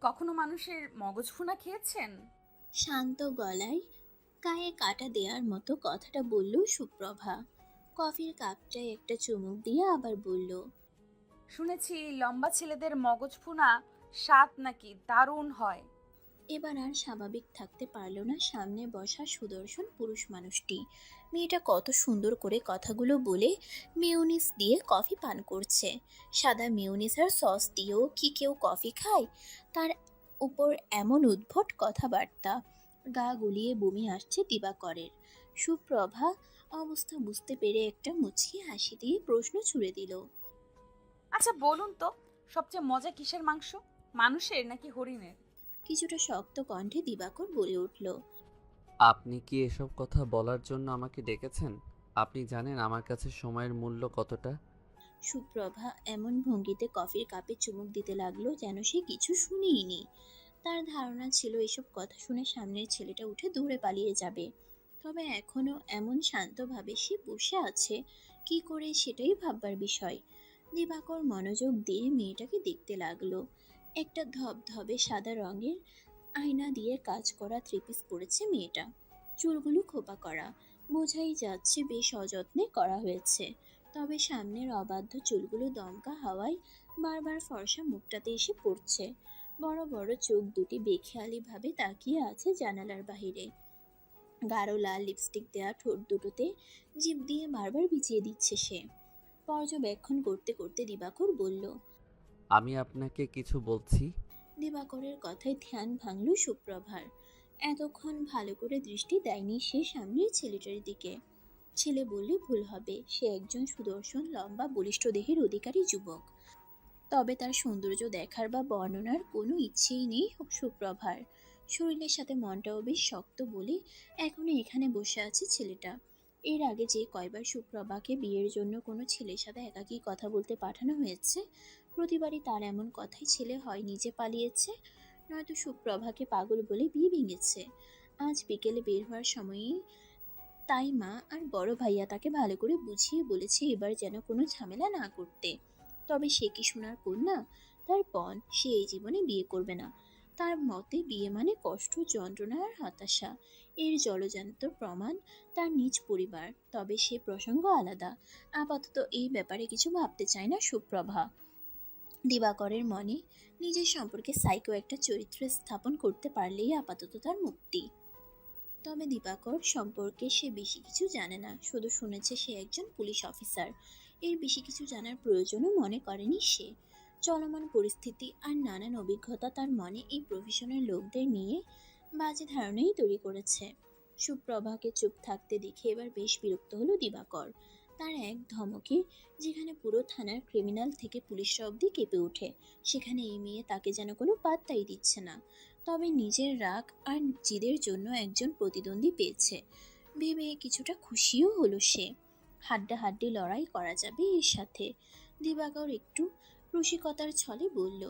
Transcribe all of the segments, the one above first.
কখনো মানুষের মগজ ভুনা খেয়েছেন? শান্ত গলায় গায়ে কাটা দেওয়ার মতো কথাটা বলল সুপ্রভা। কফির কাপটায় একটা চুমুক দিয়ে আবার বলল, শুনেছি লম্বা ছেলেদের মগজ ভুনা স্বাদ নাকি দারুণ হয়। এবার আর স্বাভাবিক থাকতে পারল না সামনে বসা সুদর্শন পুরুষ মানুষটি। মেয়েটা কত সুন্দর করে কথাগুলো বলে মেয়োনিজ দিয়ে কফি পান করছে। সাদা মেয়োনিজ আর সস দিয়েও কি কেউ কফি খায়? তার উপর এমন উদ্ভট কথাবার্তা। গা গুলিয়ে বমি আসছে দিবাকরের। সুপ্রভা অবস্থা বুঝতে পেরে একটা মুচকি হাসি দিয়ে প্রশ্ন ছুড়ে দিল, আচ্ছা বলুন তো, সবচেয়ে মজা কিসের মাংস, মানুষের নাকি হরিণের? কিছুটা শক্ত কণ্ঠে দিবাকর বলে উঠল, আপনি কি এসব কথা বলার জন্য আমাকে ডেকেছেন? আপনি জানেন আমার কাছে সময়ের মূল্য কতটা? সুপ্রভা এমন ভঙ্গিতে কফির কাপে চুমুক দিতে লাগলো যেন সে কিছু শুনেইনি। তার ধারণা ছিল এসব কথা শুনে সামনের ছেলেটা উঠে দূরে পালিয়ে যাবে। তবে এখনো এমন শান্তভাবে সে বসে আছে কি করে, সেটাই ভাববার বিষয়। দিবাকর মনোযোগ দিয়ে মেয়েটাকে দেখতে লাগলো। একটা ধবধবে সাদা রঙের আয়না দিয়ে কাজ করা থ্রিপিস পরেছে মেয়েটা। চুলগুলো খোপা করা, বোঝাই যাচ্ছে বেশ অযত্নে করা হয়েছে। তবে সামনের অবাধ্য চুলগুলো দমকা হাওয়ায় বারবার ফর্সা মুখটাতে এসে পড়ছে। বড় বড় চোখ দুটি বেখেয়ালি ভাবে তাকিয়ে আছে জানালার বাহিরে। গাঢ় লাল লিপস্টিক দেওয়া ঠোঁট দুটোতে জিভ দিয়ে বারবার বিছিয়ে দিচ্ছে সে। পর্যবেক্ষণ করতে করতে দিবাকর বলল, আমি আপনাকে কিছু বলছি। দিবাকরের কথায় ধ্যান ভাঙল সুপ্রভার। এতক্ষণ ভালো করে দৃষ্টি দেয়নি সে সামনের ছেলেটার দিকে। ছেলে বললে ভুল হবে, সে একজন সুদর্শন লম্বা বলিষ্ঠ দেহের অধিকারী যুবক। তবে তার সৌন্দর্য দেখার বা বর্ণনার কোনো ইচ্ছেই নেই সুপ্রভার। শরীরের সাথে মনটাও বেশ শক্ত বলে এখনো এখানে বসে আছে ছেলেটা। এর আগে যে কয়বার সুপ্রভাকে বিয়ের জন্য কোনো ছেলের সাথে একাকী কথা বলতে পাঠানো হয়েছে, প্রতিবারই তার এমন কথাই ছেলে হয় নিজে পালিয়েছে, নয়তো সুপ্রভাকে পাগল বলে বিয়ে ভেঙেছে। আজ বিকেলে বের হওয়ার সময়ই তাই মা আর বড় ভাইয়া তাকে ভালো করে বুঝিয়ে বলেছে এবার যেন কোনো ঝামেলা না করতে। তবে সে কি শোনার কন্যা? তার বোন সে এই জীবনে বিয়ে করবে না। তার মতে বিয়ে মানে কষ্ট, যন্ত্রণা আর হতাশা। এর জলজান্ত প্রমাণ তার নিজ পরিবার। তবে সে প্রসঙ্গ আলাদা। আপাতত এই ব্যাপারে কিছু ভাবতে চায় না সুপ্রভা। দিবাকরের মনে নিজের সম্পর্কে সাইকো একটা চরিত্র স্থাপন করতে পারলেই আপাতত তার মুক্তি। তবে দিবাকর সম্পর্কে সে বেশি কিছু জানে না, শুধু শুনেছে সে একজন পুলিশ অফিসার। এর বেশি কিছু জানার প্রয়োজনও মনে করেনি সে। চলমান পরিস্থিতি আর নানান অভিজ্ঞতা তার মনে এই প্রফেশনের লোকদের নিয়ে বাজে ধারণাই তৈরি করেছে। সুপ্রভাকে চুপ থাকতে দেখে এবার বেশ বিরক্ত হলো দিবাকর। তার এক ধমকে যেখানে পুরো থানার ক্রিমিনাল থেকে পুলিশরা অবধি কেঁপে ওঠে, সেখানে এই মেয়ে তাকে যেন কোনো পাত্তাই দিচ্ছে না। তবে নিজের রাগ আর জিদের জন্য একজন প্রতিদ্বন্দ্বী পেয়েছে ভেবে কিছুটা খুশিও হলো সে। হাড্ডাহাড্ডি লড়াই করা যাবে এর সাথে। দিবাকর একটু রসিকতার ছলে বলল,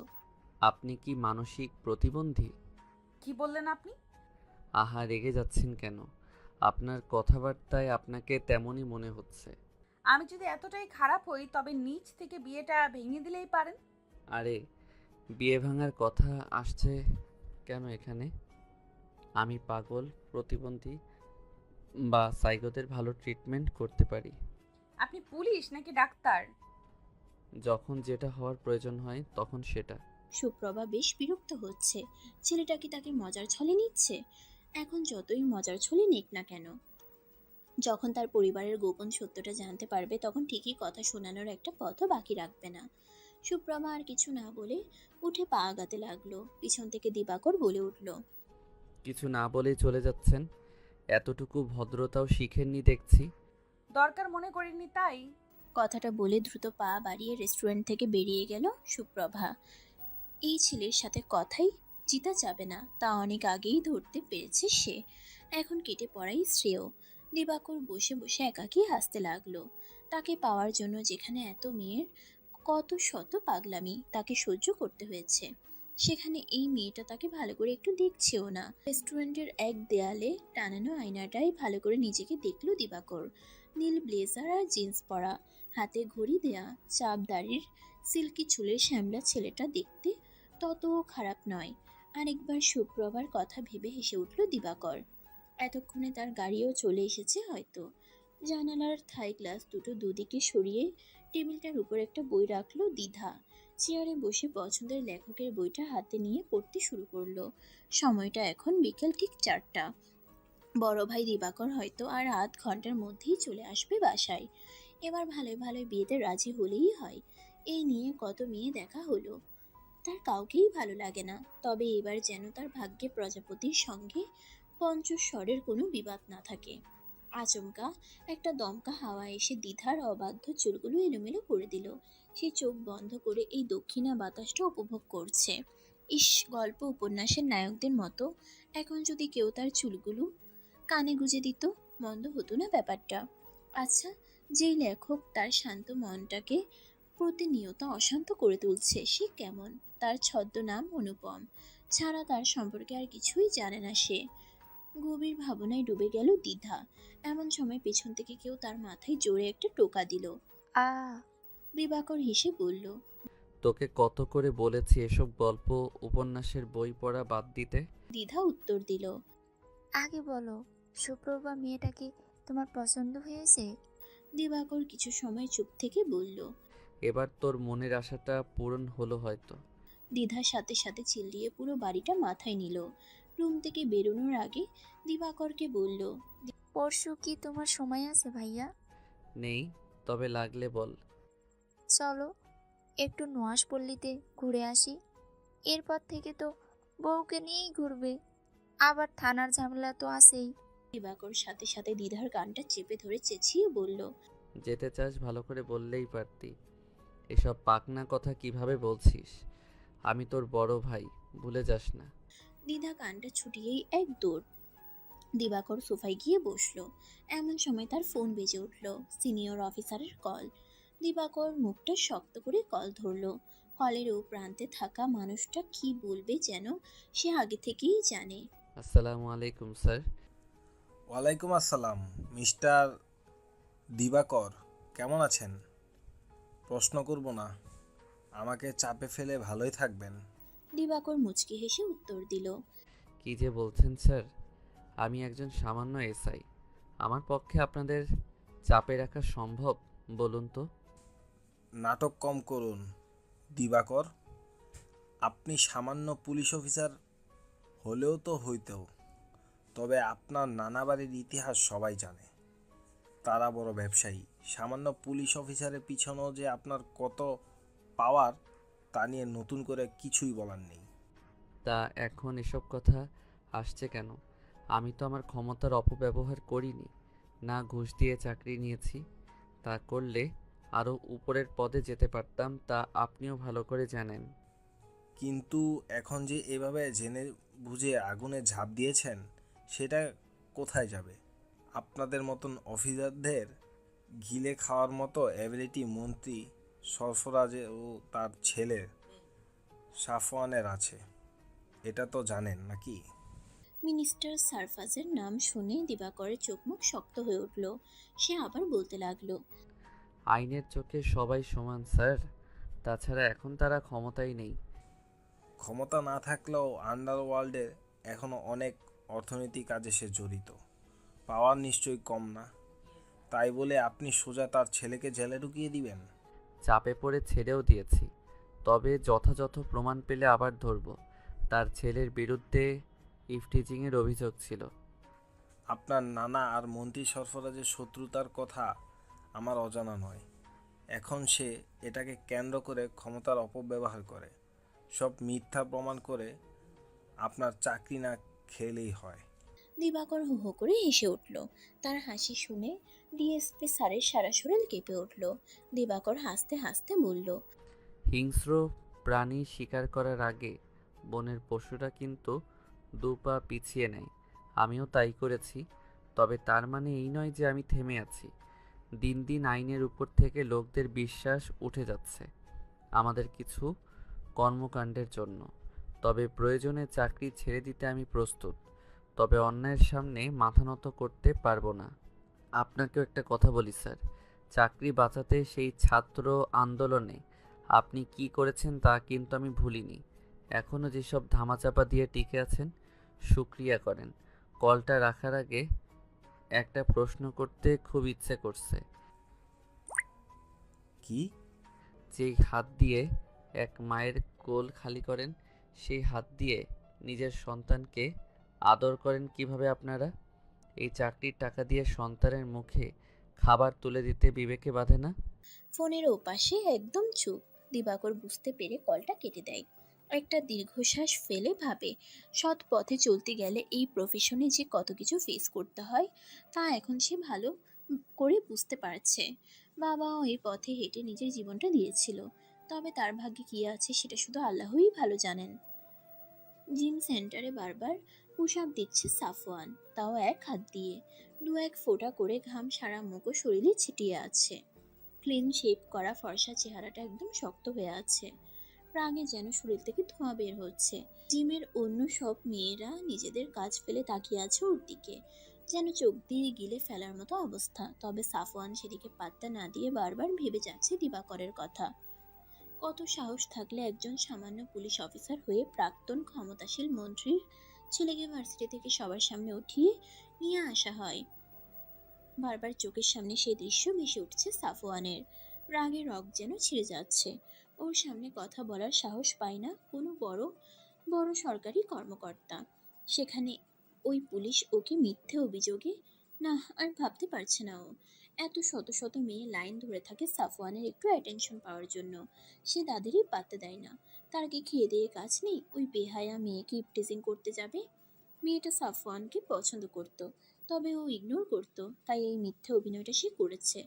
আপনি কি মানসিক প্রতিবন্ধী? কি বললেন আপনি? আহা, রেগে যাচ্ছেন কেন? আপনার কথাবার্তায় আপনাকে তেমনই মনে হচ্ছে। আমি যদি এতটাই খারাপ হই তবে নিজ থেকে বিয়েটা ভেঙে দিলেই পারেন। আরে, বিয়ে ভাঙার কথা আসছে কেন এখানে? আমি পাগল, প্রতিবন্ধী বা সাইকোদের ভালো ট্রিটমেন্ট করতে পারি। আপনি পুলিশ নাকি ডাক্তার? যখন যেটা হওয়ার প্রয়োজন হয় তখন সেটা। সুপ্রভা বেশ বিরক্ত হচ্ছে। ছেলেটা কি তাকে মজার ছলে নিচ্ছে? এখন যতই মজার ছলে নিক না কেন, যখন তার পরিবারের গোপন সত্যটা জানতে পারবে তখন ঠিকই কথা শোনানোর একটা পথও বাকি রাখবে না। সুপ্রভা আর কিছু না বলে উঠে পা আগাতে লাগলো। পিছন থেকে দিবাকর বলে উঠল, কিছু না বলেই চলে যাচ্ছেন? এতটুকু ভদ্রতাও শিখেননি দেখছি। দরকার মনে করিনি তাই। কথাটা বলে দ্রুত পা বাড়িয়ে রেস্টুরেন্ট থেকে বেরিয়ে গেল সুপ্রভা। এই ছেলের সাথে কথাই জিতা যাবে না তা অনেক আগেই ধরতে পেরেছে সে। এখন কেটে পড়াই শ্রেয়। দিবাকর বসে বসে একাকী হাসতে লাগলো। তাকে পাওয়ার জন্য যেখানে এত মেয়ের কত শত পাগলামি তাকে সহ্য করতে হয়েছে, সেখানে এই মেয়েটা তাকে ভালো করে একটু দেখছেও না। রেস্টুরেন্টের এক দেয়ালে টানানো আয়নাটাই ভালো করে নিজেকে দেখলো দিবাকর। নীল ব্লেজার আর জিন্স পরা, হাতে ঘড়ি দেয়া, চাপ দাড়ির সিল্কি চুলের শ্যামলা ছেলেটা দেখতে তত খারাপ নয়। আরেকবার সুপ্রভার কথা ভেবে হেসে উঠল দিবাকর। এতক্ষণে তার গাড়িও চলে এসেছে হয়তো। জানালার থাই গ্লাস দুটো দুদিকে সরিয়ে টেবিলটার উপর একটা বই রাখলো দ্বিধা। চেয়ারে বসে পছন্দের লেখকের বইটা হাতে নিয়ে পড়তে শুরু করলো। সময়টা এখন বিকেল ঠিক 4টা। বড় ভাই দিবাকর হয়তো আর আধ ঘন্টার মধ্যেই চলে আসবে বাসায়। এবার ভালোই ভালোই বিয়েতে রাজি হলেই হয়। এই নিয়ে কত মেয়ে দেখা হলো, তার কাউকেই ভালো লাগে না। তবে এবার যেন তার ভাগ্যে প্রজাপতির সঙ্গে পঞ্চস্বরের কোনো বিবাদ না থাকে। আচমকা একটা দমকা হাওয়া এসে দ্বিধার অবাধ্য চুলগুলো এলোমেলো করে দিল। সে চোখ বন্ধ করে এই দক্ষিণা বাতাসটা উপভোগ করছে। ইস, গল্প উপন্যাসের নায়কদের মতো এখন যদি কেউ তার চুলগুলো কানে গুজে দিত, মন্দ হতো না ব্যাপারটা। আচ্ছা, যেই লেখক তার শান্ত মনটাকে প্রতিনিয়ত অশান্ত করে তুলছে, সে কেমন? তার ছদ্মনাম অনুপম ছাড়া তার সম্পর্কে আর কিছুই জানে না সে। গভীর ভাবনায় ডুবে গেল দ্বিধা। এমন সময় পেছন থেকে কেউ তার মাথায় জোরে একটা টোকা দিল। আ দিবাকর হেসে বলল, তোকে কত করে বলেছি এসব গল্প উপন্যাসের বই পড়া বাদ দিতে। দ্বিধা উত্তর দিল। আগে বলো, সুপ্রভা মেয়েটা কি তোমার পছন্দ হয়েছে? দিবাকর কিছু সময় চুপ থেকে বলল। এবার তোর মনের আশাটা পূরণ হলো হয়তো। দ্বিধার সাথে সাথে চিল্লিয়ে পুরো বাড়িটা মাথায় নিল। রুম থেকে বেরোনোর আগে দিবাকরকে বলল, পরশু কি তোমার সময় আছে ভাইয়া? নেই, তবে লাগলে বল। চলো একটু নোয়াশপল্লীতে ঘুরে আসি। এরপর থেকে তো বউকে নিয়েই ঘুরবে, আবার থানার ঝামেলা তো আছেই। দিবাকর সাথে সাথে দ্বিধার গানটা চেপে ধরে চেঁচিয়ে বলল, যেতে চাস ভালো করে বললেই পারতি। এসব পাকনা কথা কিভাবে বলছিস? আমি তোর বড় ভাই, ভুলে যাস না। দ্বিধা কানটা ছুটিয়েই এক দৌড়। দিবাকর সোফায় গিয়ে বসলো। এমন সময় তার ফোন বেজে উঠল। সিনিয়র অফিসারের কল। দিবাকর মুখটা শক্ত করে কল ধরলো। কলের ও প্রান্তে থাকা মানুষটা কি বলবে যেন সে আগে থেকেই জানে। আসসালামু আলাইকুম স্যার। ওয়ালাইকুম আসসালাম মিস্টার দিবাকর, কেমন আছেন? প্রশ্ন করব না, আমাকে চাপে ফেলে ভালোই থাকবেন। দিবাকর মুচকি হেসে উত্তর দিল, কি যে বলছেন স্যার, আমি একজন সামান্য এসআই। আমার পক্ষে আপনাদের চাপে রাখা সম্ভব? বলুন তো। নাটক কম করুন দিবাকর, আপনি সামান্য পুলিশ অফিসার হলেও তো হইতেও। তবে আপনার নানা বাড়ির ইতিহাস সবাই জানে। তারা বড় ব্যবসায়ী। সামান্য পুলিশ অফিসারের পিছনেও যে আপনার কত পাওয়ার, তা নিয়ে নতুন করে কিছুই বলার নেই। তা এখন এসব কথা আসছে কেন? আমি তো আমার ক্ষমতার অপব্যবহার করিনি, না ঘুষ দিয়ে চাকরি নিয়েছি। তা করলে আরও উপরের পদে যেতে পারতাম, তা আপনিও ভালো করে জানেন। কিন্তু এখন যে এভাবে জেনে বুঝে আগুনে ঝাঁপ দিয়েছেন, সেটা কোথায় যাবে? আপনাদের মতন অফিসারদের গিলে খাওয়ার মতো অ্যাবিলিটি মন্ত্রী সরফরাজে ও তার ছেলে সাফওয়ানের আছে, এটা তো জানেন নাকি? মিনিস্টার সারফাজের নাম শুনে দিবাকরের চোখ মুখ শক্ত হয়ে উঠল। সে আবার বলতে লাগলো, আইনের চোখে সবাই সমান স্যার, তাছাড়া এখন তারা ক্ষমতায় নেই। ক্ষমতা না থাকলেও আন্ডারওয়ার্ল্ডে এখনও অনেক অর্থনৈতিক কাজে সে জড়িত। পাওয়ার নিশ্চয়ই কম না। তাই বলে আপনি সোজা তার ছেলেকে জেলে ঢুকিয়ে দিবেন? চাপে পড়ে ছেড়েও দিয়েছি, তবে যথাযথ প্রমাণ পেলে আবার ধরব। তার ছেলের বিরুদ্ধে ইফটিজিংয়ের অভিযোগ ছিল। আপনার নানা আর মন্ত্রী সরফরাজের শত্রুতার কথা আমার অজানা নয়। এখন সে এটাকে কেন্দ্র করে ক্ষমতার অপব্যবহার করে সব মিথ্যা প্রমাণ করে আপনার চাকরি না খেলেই হয়। দিবাকর হো হো করে হেসে উঠল। তার হাসি শুনে ডিএসপি স্যারের সারা শরীর কেঁপে উঠল। দিবাকর হাসতে হাসতে বলল, হিংস্র প্রাণী শিকার করার আগে বনের পশুরা কিন্তু 2 পা পিছিয়ে নেয়। আমিও তাই করেছি। তবে তার মানে এই নয় যে আমি থেমে আছি। দিন দিন আইনের উপর থেকে লোকদের বিশ্বাস উঠে যাচ্ছে আমাদের কিছু কর্মকাণ্ডের জন্য। তবে প্রয়োজনে চাকরি ছেড়ে দিতে আমি প্রস্তুত, তবে অন্যায়ের সামনে মাথা নত করতে পারবো না। আপনাকেও একটা কথা বলি স্যার, চাকরি বাঁচাতে সেই ছাত্র আন্দোলনে আপনি কি করেছেন তা কিন্তু আমি ভুলিনি। এখনও যেসব ধামাচাপা দিয়ে টিকে আছেন শুক্রিয়া করেন। কলটা রাখার আগে একটা প্রশ্ন করতে খুব ইচ্ছে করছে। কি? যেই হাত দিয়ে এক মায়ের কোল খালি করেন, সেই হাত দিয়ে নিজের সন্তানকে আদর করেন কিভাবে আপনারা? এই চাকরির টাকা দিয়ে সন্তানের মুখে খাবার তুলে দিতে বিবেকে বাধে না? ফোনের ওপাশে একদম চুপ। দিবাকর বুঝতে পেরে কলটা কেটে দেয়। একটা দীর্ঘশ্বাস ফেলে ভাবে, সৎ পথে চলতে গেলে এই প্রফেশনে যে কত কিছু ফেস করতে হয় তা এখন সে ভালো করে বুঝতে পারছে। বাবাও এই পথে হেঁটে নিজের জীবনটা দিয়েছিল, তবে তার ভাগ্যে কী আছে সেটা শুধু আল্লাহই ভালো জানেন। জিম সেন্টারে বারবার পুশ আপ দিচ্ছে সাফওয়ান, তাও এক হাত দিয়ে। দু এক ফোঁটা করে ঘাম সারা মুখ ও শরীরে ছিটিয়ে আছে। ক্লিন শেপ করা ফর্সা চেহারাটা একদম শক্ত হয়ে আছে। রাগে যেন শরীর থেকে ধোঁয়া বের হচ্ছে। জিমের অন্য সব মেয়েরা নিজেদের কাজ ফেলে তাকিয়ে আছে ওর দিকে, যেন চোখ দিয়ে গিলে ফেলার মতো অবস্থা। তবে সাফওয়ান সেদিকে পাত্তা না দিয়ে বারবার ভেবে যাচ্ছে দিবাকরের কথা। কত সাহস থাকলে একজন সামান্য পুলিশ অফিসার হয়ে প্রাক্তন ক্ষমতাশীল মন্ত্রীর ছেলেকে ভার্সিটি থেকে সবার সামনে উঠিয়ে নিয়ে আসা হয়। বারবার চোখের সামনে সেই দৃশ্য ভেসে উঠছে সাফওয়ানের। রাগে রগ যেন ছিঁড়ে যাচ্ছে। ওর সামনে কথা বলার সাহস পায় না কোনো বড় বড় সরকারি কর্মকর্তা। সেখানে ওই পুলিশ ওকে মিথ্যে অভিযোগে, না আর ভাবতে পারছে না ও। এত শত শত মেয়ে লাইন ধরে থাকে সাফওয়ানের একটু অ্যাটেনশন পাওয়ার জন্য, সে তাদেরই পাত্তা দেয় না। তার কি খেয়ে দিয়ে কাজ নেই ওই বেহায়া মেয়েকে ইপটিজিং করতে যাবে? মেয়েটা সাফওয়ানকে পছন্দ করত, তবে ও ইগনোর করত, তাই এই মিথ্যে অভিনয়টা সে করেছে।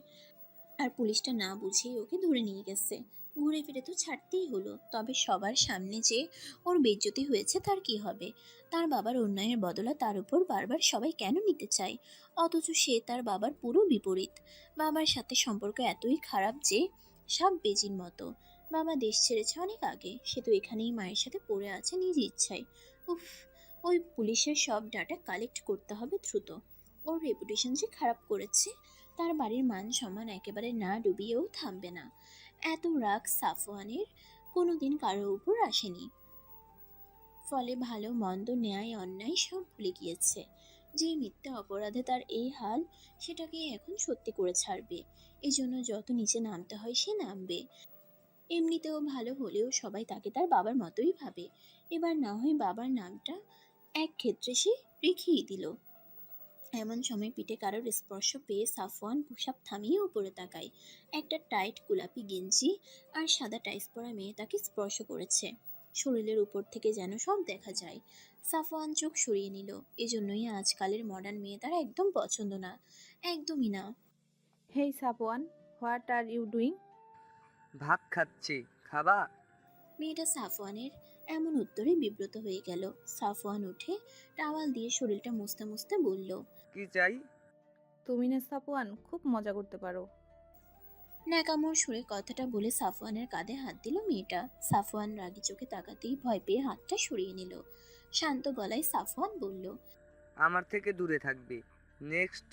আর পুলিশটা না বুঝেই ওকে ধরে নিয়ে গেছে। ঘুরে ফিরে তো ছাড়তেই হলো, তবে সবার সামনে যে ওর বেইজ্জতি হয়েছে তার কি হবে? তার বাবার অন্যায়ের বদলা তার উপর বারবার সবাই কেন নিতে চায়? অথচ সে তার বাবার পুরো বিপরীত। বাবার সাথে সম্পর্ক এতই খারাপ যে সাপ বেজির মতো। বাবা দেশ ছেড়েছে অনেক আগে, সে তো এখানেই মায়ের সাথে পড়ে আছে নিজ ইচ্ছায়। উফ, ওই পুলিশের সব ডাটা কালেক্ট করতে হবে দ্রুত। ওর রেপুটেশন যে খারাপ করেছে, তার বাড়ির মান সম্মান একেবারে না ডুবিয়েও থামবে না। এত রাগ সাফওয়ানের কোনোদিন কারোর উপর আসেনি। ফলে ভালো মন্দ ন্যায় অন্যায় সব ভুলে গিয়েছে। যে মিথ্যে অপরাধে তার এই হাল, সেটাকে এখন সত্যি করে ছাড়বে। এই জন্য যত নিচে নামতে হয় সে নামবে। এমনিতেও ভালো হলেও সবাই তাকে তার বাবার মতোই ভাবে। এবার না হয় বাবার নামটা এক ক্ষেত্রে সে রেখেই দিল। এমন সময় পিঠে কারোর স্পর্শ পেয়ে সাফওয়ান পোশাক থামিয়ে উপরে তাকায়। একটা টাইট গোলাপি গেঞ্জি আর সাদা টাইস পরা মেয়ে তাকে স্পর্শ করেছে। শরীরের উপর থেকে যেন সব দেখা যায়। সাফওয়ান চোখ সরিয়ে নিল। এজন্যই আজকালের মডার্ন মেয়ে তার একদম পছন্দ না, একদমই না। হেই সাপওয়ান, হোয়াট আর ইউ ডুইং? ভাত খাচ্ছি, খাবা? মেয়েটা সাফওয়ানের এমন উত্তরে বিব্রত হয়ে গেল। সাফওয়ান উঠে টাওয়াল দিয়ে শরীরটা মুছতে মুছতে বলল, কি চাই? তুমি না সাপওয়ান খুব মজা করতে পারো। ন্যাকামোর সুরে কথাটা বলে সাফওয়ানের কাঁধে হাত দিল মেয়েটা। সাফওয়ান রাগী চোখে তাকাতেই ভয় পেয়ে হাতটা সরিয়ে নিল। শান্ত গলায় সাফওয়ান বলল, আমার থেকে দূরে থাকবি। নেক্সট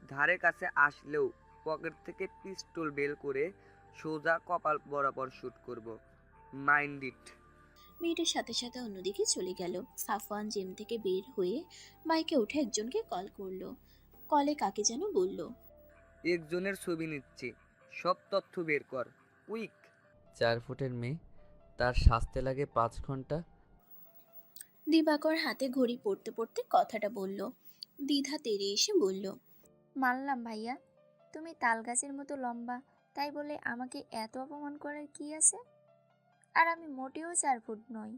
ধারে কাছে আসলেও পকেট থেকে পিস্তল বের করে সোজা কপাল বরাবর শুট করব। Mind it. মেয়েটার সাথে সাথে অন্যদিকে চলে গেল। সাফওয়ান জিম থেকে বের হয়ে বাইকে উঠে একজনকে কল করলো। কলে কাকে যেন বলল, একজনের ছবি নিচ্ছি, সব তথ্য বের কর, কুইক। 4 ফুটের মেয়ে, তার সাজতে লাগে 5 ঘন্টা। দিবাকর হাতে ঘড়ি পড়তে পড়তে কথাটা বলল। দ্বিধা তেড়ে এসে বলল, মানলাম ভাইয়া, তুমি তাল গাছের মতো লম্বা, তাই বলে আমাকে এত অপমান করার কি আছে? আর আমি মোটেও 4 ফুট নই।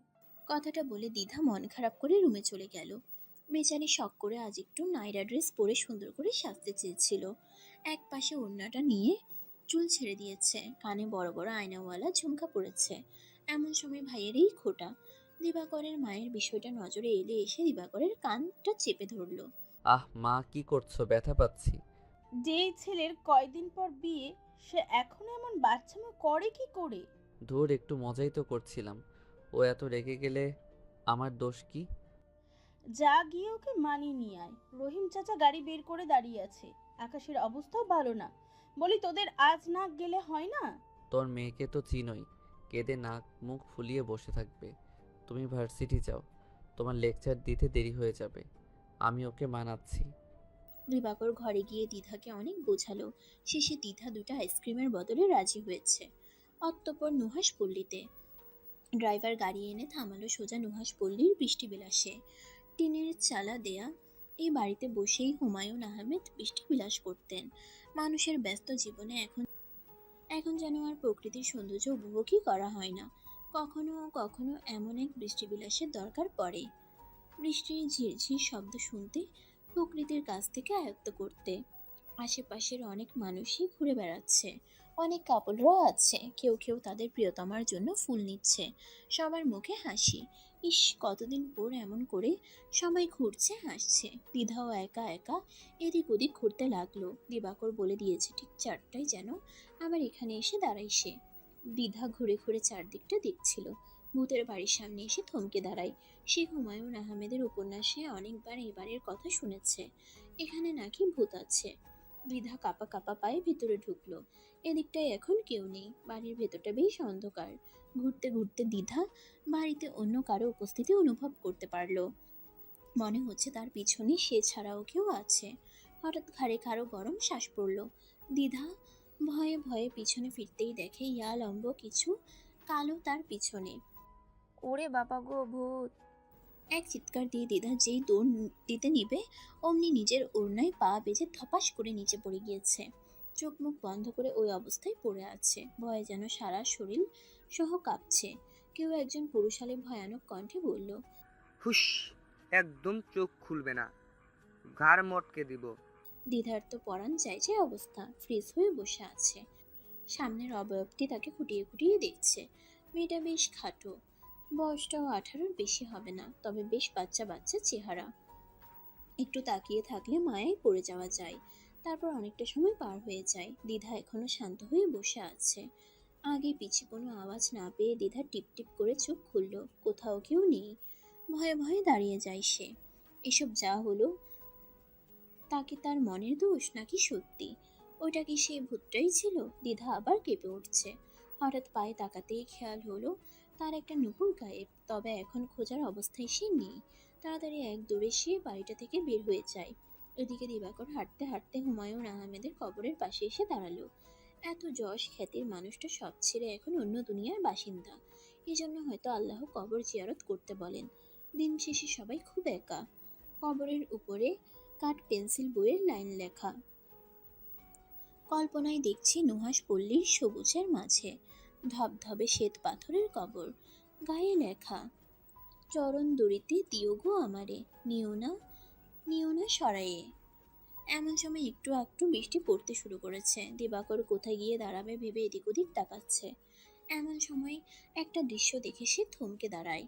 কথাটা বলে দ্বিধা মন খারাপ করে রুমে চলে গেল। বেচারি শখ করে আজ একটু নাইরা ড্রেস পরে সুন্দর করে সাজতে চেয়েছিল। এক পাশে ওড়নাটা নিয়ে চুল ছেড়ে দিয়েছে, কানে বড় বড় আয়নাওয়ালা ঝুমকা পড়েছে। এমন সময় ভাইয়েরই খোটা। দিবাকরের মায়ের বিষয়টা নজরে এলে এসে দিবাকরের কানটা চেপে ধরলো। আহ মা, কি করছো? ব্যথা পাচ্ছি। যেই ছেলের কয়দিন পর বিয়ে, সে এখনো এমন বাচ্চামো করে কি করে? ধুর, একটু মজাই তো করছিলাম। ও এত রেগে গেলে আমার দোষ কি? যা গিয়ে ওকে মানিয়ে নিয়ে আয়। রহিম চাচা গাড়ি বের করে দাঁড়িয়ে আছে। আকাশের অবস্থাও ভালো না। বলি তোদের আজ না গেলে হয় না? তোর মেয়েকে তো চিনই, কেঁদে নাক মুখ ফুলিয়ে বসে থাকবে। তুমি ভার্সিটি যাও, তোমার লেকচার দিতে দেরি হয়ে যাবে। আমি ওকে মানাচ্ছি। দিবাকর ঘরে গিয়ে দ্বিধাকে অনেক বোঝালো। শেষে দ্বিধা দুটো আইসক্রিমের বদলে রাজি হয়েছে। অতঃপর নুহাস পল্লীতে ড্রাইভার গাড়ি এনে থামালো সোজা নুহাস পল্লীর বৃষ্টিবিলাসে। টিনের চালা দেয়া এই বাড়িতে বসেই হুমায়ুন আহমেদ বৃষ্টিবিলাস করতেন। মানুষের ব্যস্ত জীবনে এখন এখন যেন আর প্রকৃতির সৌন্দর্য উপভোগই করা হয় না। কখনো কখনো এমন এক বৃষ্টিবিলাসের দরকার পড়ে, বৃষ্টির ঝিরঝির শব্দ শুনতে, প্রকৃতির কাছ থেকে আয়ত্ত করতে। আশেপাশের অনেক মানুষই ঘুরে বেড়াচ্ছে, অনেক কাপড়রাও আছে, কেউ কেউ তাদের প্রিয়তমার জন্য ফুল নিচ্ছে। সবার মুখে হাসি। ইস, কতদিন পর এমন করে সবাই ঘুরছে, হাসছে। দ্বিধাও একা একা এদিক ওদিক ঘুরতে লাগলো। দিবাকর বলে দিয়েছে ঠিক 4টায় যেন আবার এখানে এসে দাঁড়ায় সে। দ্বিধা ঘুরে ঘুরে চারদিকটা দেখছিল। ভূতের বাড়ির সামনে এসে থমকে দাঁড়ায়। সে হুমায়ুন আহমেদের উপন্যাসে অনেকবার এই বাড়ির কথা শুনেছে, এখানে নাকি ভূত আছে। দ্বিধা কাপা কাপা পায়ে ভিতরে ঢুকলো। এদিকটায় এখন কেউ নেই, বাড়ির ভেতরটা বেশ অন্ধকার। ঘুরতে ঘুরতে দ্বিধা বাড়িতে অন্য কারো উপস্থিতি অনুভব করতে পারলো। মনে হচ্ছে তার পিছনে সে ছাড়াও কেউ আছে। হঠাৎ ঘাড়ে কারো গরম শ্বাস পড়লো। দ্বিধা ভয়ে ভয়ে পিছনে ফিরতেই দেখে ইয়া লম্ব কিছু কালো তার পিছনে। ওরে বাবা গো, ভূত! এক চিৎকার দিয়ে দ্বিধা যেই দৌড় দিতে নিবে অমনি নিজের ওড়নায় পা বেজে ধপাস করে নিচে পড়ে গিয়েছে। চোখ মুখ বন্ধ করে ওই অবস্থায় পড়ে আছে। ভয়ে যেন সারা শরীর সহ কাঁপছে। কেউ একজন পুরুষালী ভয়ানক কণ্ঠে বলল, হুশ, একদম চোখ খুলবে না, ঘাড় মটকে দিব। দ্বিধার তো পরাণ চাইছে অবস্থা, ফ্রিজ হয়ে বসে আছে। সামনের অবয়বটি তাকে খুঁটিয়ে খুঁটিয়ে দেখছে। মেয়েটা বেশ খাটো, বয়সটাও 18-র বেশি হবে না, তবে বেশ বাচ্চা বাচ্চা চেহারা। একটু তাকিয়ে থাকলে মায়ায় পড়ে যাওয়া যায়। তারপর অনেকটা সময় পার হয়ে যায়। দ্বিধা এখনো শান্ত হয়ে বসে আছে। আগে পিছে কোনো আওয়াজ না পেয়ে দ্বিধা টিপ টিপ করে চোখ খুলল। কোথাও কেউ নেই। ভয়ে ভয়ে দাঁড়িয়ে যায় সে। এসব যা হলো তাকে তার মনের দোষ নাকি সত্যি? ওইটা কি সেই ভূতটাই ছিল? দ্বিধা আবার কেঁপে উঠছে। হঠাৎ পায়ে তাকাতেই খেয়াল হলো তার একটা নুপুর গায়েব, তবে এখন খোঁজার অবস্থায় সে নেই। তাড়াতাড়ি এক দৌড়ে সে বাড়িটা থেকে বের হয়ে যায়। এদিকে দিবাকর হাঁটতে হাঁটতে হুমায়ুন আহমেদের কবরের পাশে এসে দাঁড়ালো। এত যশ খ্যাতির মানুষটা সব ছেড়ে এখন অন্য দুনিয়ার বাসিন্দা। এজন্য হয়তো আল্লাহ কবর জিয়ারত করতে বলেন। দিন শেষে সবাই খুব একা। কবরের উপরে কাঠ পেন্সিল বইয়ের লাইন লেখা। কল্পনায় দেখছি নুহাস পল্লীর সবুজের মাঝে ধবধবে শ্বেত পাথরের কবর। গায়ে লেখা, চরণ দড়িতে দিও গো আমারে, নিও না নিও না সরাইয়ে। এমন সময় একটু একটু বৃষ্টি পড়তে শুরু করেছে। দিবাকর কোথায় গিয়ে দাঁড়াবে ভেবে এদিক ওদিক তাকাচ্ছে। এমন সময় একটা দৃশ্য দেখে সে থমকে দাঁড়ায়।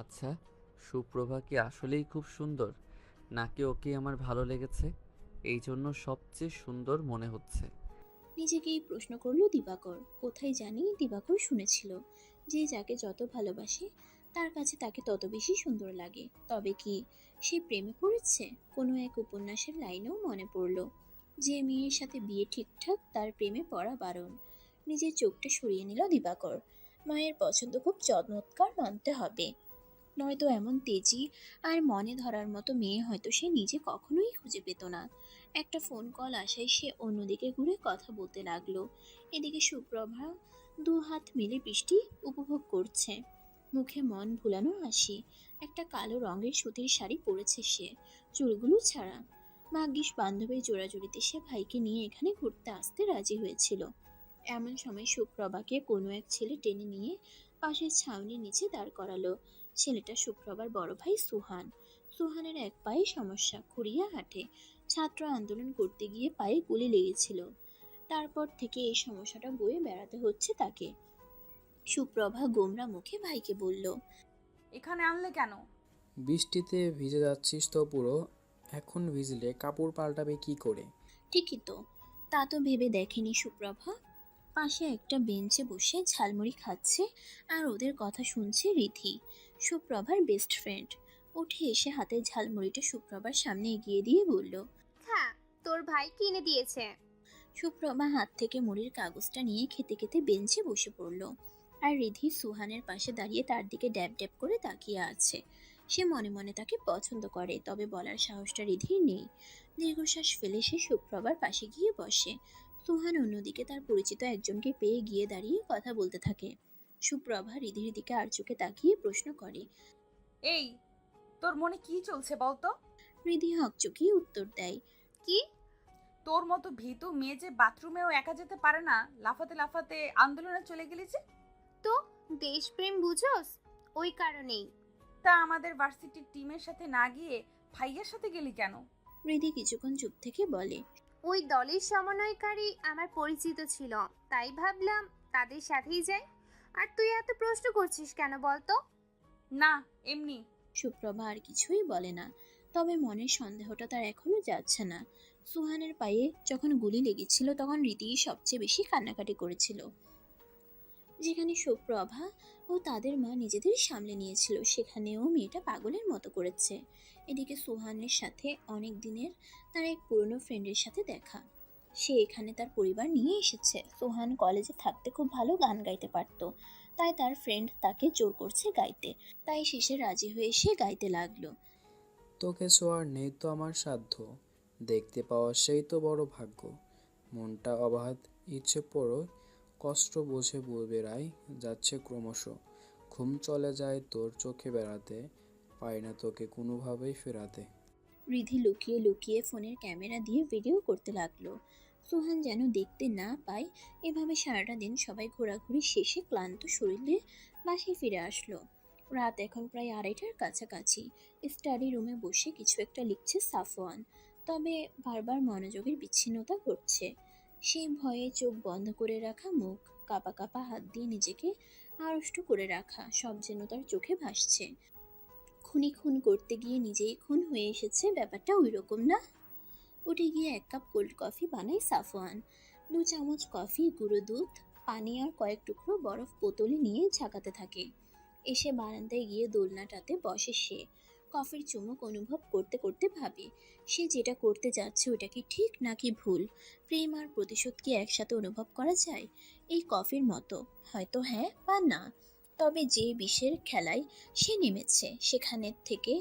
আচ্ছা, সুপ্রভা কি আসলেই খুব সুন্দর, নাকি ওকে আমার ভালো লেগেছে এই জন্য সবচেয়ে সুন্দর মনে হচ্ছে? নিজেকেই প্রশ্ন করলো দিবাকর। কোথায় জানি দিবাকর শুনেছিল যে যাকে যত ভালোবাসে তার কাছে তাকে তত বেশি সুন্দর লাগে। তবে কি সে প্রেমে পড়েছে? কোনো এক উপন্যাসের লাইনেও মনে পড়ল, যে মেয়ের সাথে বিয়ে ঠিকঠাক তার প্রেমে পড়া বারণ। নিজের চোখটা সরিয়ে নিল দিবাকর। মায়ের পছন্দ খুব চমৎকার মানতে হবে, নয়তো এমন তেজি আর মনে ধরার মতো মেয়ে হয়তো সে নিজে কখনোই খুঁজে পেত না। একটা ফোন কল আসায় সে অন্যদিকে ঘুরে কথা বলতে লাগলো। এদিকে সুপ্রভা দু হাত মেলে বৃষ্টি উপভোগ করছে, মুখে মন ভুলানো হাসি। একটা কালো রঙের সুতির শাড়ি পরেছে সে, চুলগুলো ছাড়া। ভাগ্যিস বান্ধবীর জোড়াজুড়িতে সে ভাইকে নিয়ে এখানে ঘুরতে আসতে রাজি হয়েছিল। এমন সময় সুপ্রভাকে কোনো এক ছেলে টেনে নিয়ে পাশের ছাউনির নিচে দাঁড় করালো। ছেলেটা সুপ্রভার বড় ভাই সুহান। সুহানের এক পায়ে সমস্যা, খুঁড়িয়ে হাঁটে। ছাত্র আন্দোলন করতে গিয়ে পায়ে গুলি লেগেছিল, তারপর থেকে এই সমস্যাটা বয়ে বেড়াতে হচ্ছে তাকে। সুপ্রভা গোমরা মুখে ভাইকে বলল, এখানে আনলে কেন? বৃষ্টিতে ভিজে যাচ্ছিস তো পুরো, এখন ভিজলে কাপড় পাল্টাবে কি করে? ঠিকই তো, তা তো ভেবে দেখেনি সুপ্রভা। পাশে একটা বেঞ্চে বসে ঝালমুড়ি খাচ্ছে আর ওদের কথা শুনছে রিধি, সুপ্রভার বেস্ট ফ্রেন্ড। উঠে এসে হাতের ঝালমুড়িটা সুপ্রভার সামনে এগিয়ে দিয়ে বলল, খা, তোর ভাই কিনে দিয়েছে। সুপ্রভা হাত থেকে মুড়ির কাগজটা নিয়ে খেতে খেতে বেঞ্চে বসে পড়ল। আর রিধি সুহানের পাশে দাঁড়িয়ে তার দিকে ড্যাব ড্যাব করে তাকিয়ে আছে। সে মনে মনে তাকে পছন্দ করে, তবে বলার সাহসটা রিধির নেই। দীর্ঘশ্বাস ফেলে সে সুপ্রভার পাশে গিয়ে বসে। সুহান অন্যদিকে তার পরিচিত একজনকে পেয়ে গিয়ে দাঁড়িয়ে কথা বলতে থাকে। সুপ্রভা রিধির দিকে আর চোখে তাকিয়ে প্রশ্ন করে। এই, তোর মনে কি চলছে বলতো? রিধি হকচকিয়ে উত্তর দেয়। কি? তোর মতো ভীতু মেয়ে যে বাথরুমেও একা যেতে পারে না, লাফাতে লাফাতে আন্দোলনে চলে গেলি যে? তো দেশপ্রেম বুঝোস? ওই কারণেই। তা আমাদের ভার্সিটির টিমের সাথে না গিয়ে ভাইয়ার সাথে গেলি কেন? রিধি কিছুক্ষণ চুপ থেকে বলে। ওই দলের সমন্বয়কারী আমার পরিচিত ছিল, তাই ভাবলাম তাদের সাথেই যাই। আর তুই এত প্রশ্ন করছিস কেন বলতো? না, এমনি। সুপ্রভা আর কিছুই বলে না, তবে মনের সন্দেহটা তার এখনো যাচ্ছে না। সুহানের পায়ে যখন গুলি লেগেছিল তখন রীতি সবচেয়ে বেশি কান্নাকাটি করেছিল। যেখানে সুপ্রভা ও তাদের মা নিজেদের সামলে নিয়েছিল, সেখানেও মেয়েটা পাগলের মতো করেছে। এদিকে সুহানের সাথে অনেক দিনের তার এক পুরনো ফ্রেন্ডের সাথে দেখা। সে এখানে তার পরিবার নিয়ে এসেছে। সোহান কলেজে থাকতে খুব ভালো গান গাইতে পারত, তাই তার ফ্রেন্ড তাকে জোর করছে গাইতে। তাই শেষে রাজি হয়ে সে গাইতে লাগলো। তোকে ছোঁয়ার নেই তো আমার সাধ্য, দেখতে পাওয়া সেই তো বড় ভাগ্য। মনটা অবাধ ইচ্ছে পড়ো, কষ্ট বুঝে বেড়াই যাচ্ছে ক্রমশ। ঘুম চলে যায় তোর চোখে বেড়াতে, পাই না তোকে কোনোভাবেই ফেরাতে। রিধি লুকিয়ে লুকিয়ে ফোনের ক্যামেরা দিয়ে ভিডিও করতে লাগলো। সোহান যেন দেখতে না পায়। এভাবে সারাটা দিন সবাই ঘোরাঘুরি শেষে ক্লান্ত শরীরে বাসায় ফিরে আসলো। রাত এখন প্রায় 2:30টার কাছাকাছি। স্টাডি রুমে বসে কিছু একটা লিখছে সাফওয়ান, তবে বারবার মনোযোগের বিচ্ছিন্নতা ঘটছে। সেই ভয়ে চোখ বন্ধ করে রাখা মুখ, কাঁপা কাঁপা হাত দিয়ে নিজেকে আড়ষ্ট করে রাখা, সব যেন তার চোখে ভাসছে। খুনি খুন করতে গিয়ে নিজেই খুন হয়ে এসেছে, ব্যাপারটা ওই রকম না? উঠে গিয়ে 1 কাপ কোল্ড কফি বানায় সাফওয়ান। 2 চামচ কফি, গুঁড়ো দুধ, পানি আর কয়েক টুকরো বরফ বোতলে নিয়ে ঝাঁকাতে থাকে। এসে বারান্দায় গিয়ে দোলনাটাতে বসে সে। কফির চুমুক অনুভব করতে করতে ভাবে, সে যেটা করতে যাচ্ছে ওটা কি ঠিক নাকি ভুল? প্রেম আর প্রতিশোধ কি একসাথে অনুভব করা যায়? এই কফির মতো হয়তো হ্যাঁ বা না, তবে যে বিষের খেলায় সে নেমেছে সেখানে থেকে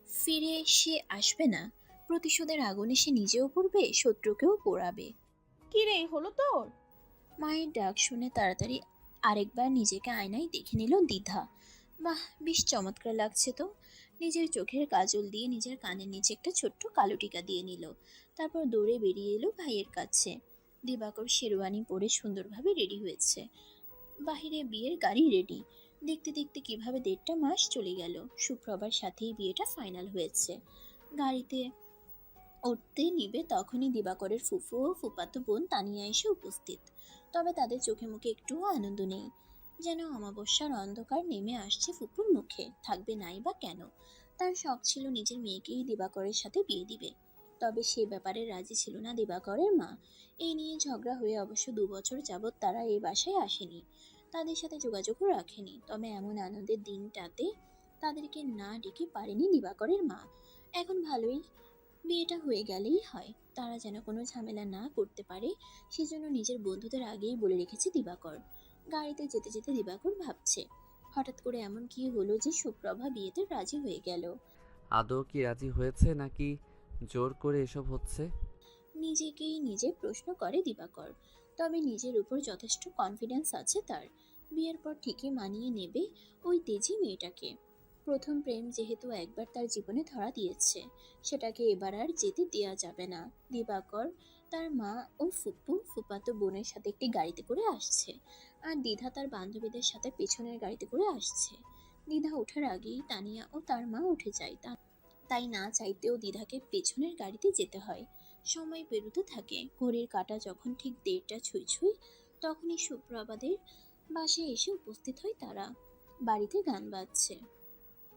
ফিরে সে আসবে না। প্রতিশোধের আগুনে সে নিজেও পড়বে, শত্রুকেও পোড়াবে। কি রে, হলো তোর? মায়ের ডাক শুনে তাড়াতাড়ি আরেকবার নিজেকে আয়নায় দেখে নিল দ্বিধা। বাহ, বেশ চমৎকার লাগছে তো। নিজের চোখের কাজল দিয়ে নিজের কানের নিচে একটা ছোট্ট কালো টিকা দিয়ে নিল। তারপর দৌড়ে বেরিয়ে এলো ভাইয়ের কাছে। দিবাকর শেরওয়ানি পরে সুন্দরভাবে রেডি হয়েছে। বাহিরে বিয়ের গাড়ি রেডি। দেখতে দেখতে কিভাবে 1.5টা মাস চলে গেল। সুপ্রভার সাথেই বিয়েটা ফাইনাল হয়েছে। গাড়িতে উঠতে নিবে তখনই দিবাকরের ফুফু ও ফুফাতো বোন তানিয়া এসে উপস্থিত। তবে তাদের চোখে মুখে একটুও আনন্দ নেই, যেন অমাবস্যার অন্ধকার নেমে আসছে ফুপুর মুখে। থাকবে নাই বা কেন? তার শখ ছিল নিজের মেয়েকেই দিবাকরের সাথে বিয়ে দিবে, তবে সে ব্যাপারে রাজি ছিল না দিবাকরের মা। এই নিয়ে ঝগড়া হয়ে অবশ্য 2 বছর যাবৎ তারা এই বাসায় আসেনি, তাদের সাথে যোগাযোগও রাখেনি। তবে এমন আনন্দের দিনটাতে তাদেরকে না ডেকে পারেনি দিবাকরের মা। এখন ভালোই, বিয়েটা হয়ে গেলেই হয়, তারা যেন কোনো ঝামেলা না করতে পারে, সেজন্য নিজের বন্ধুদের আগেই বলে রেখেছে দিবাকর। গাড়িতে যেতে যেতে দিবাকর ভাবছে, হঠাৎ করে এমন কি হলো যে সুপ্রভা বিয়েতে রাজি হয়ে গেল? আদৌ কি রাজি হয়েছে নাকি জোর করে এসব হচ্ছে? নিজেকেই নিজে প্রশ্ন করে দিবাকর। তবে নিজের উপর যথেষ্ট কনফিডেন্স আছে তার। বিয়ের পর ঠিকই মানিয়ে নেবে ওই তেজি মেয়েটাকে। প্রথম প্রেম যেহেতু একবার তার জীবনে ধরা দিয়েছে, সেটাকে এবার আর যেতে দেওয়া যাবে না। দিবাকর তার মা ও ফুপু ফুপাতো বোনের সাথে একটি গাড়িতে করে আসছে, আর দ্বিধা তার বান্ধবীদের সাথে পেছনের গাড়িতে করে আসছে। দ্বিধা ওঠার আগেই তানিয়া ও তার মা উঠে যায়, তাই না চাইতেও দ্বিধাকে পেছনের গাড়িতে যেতে হয়। সময় পেরোতে থাকে। ঘড়ির কাঁটা যখন ঠিক 1:30টা ছুঁই ছুঁই, তখনই সুপ্রভাদের বাসায় এসে উপস্থিত হয় তারা। বাড়িতে গান বাজছে।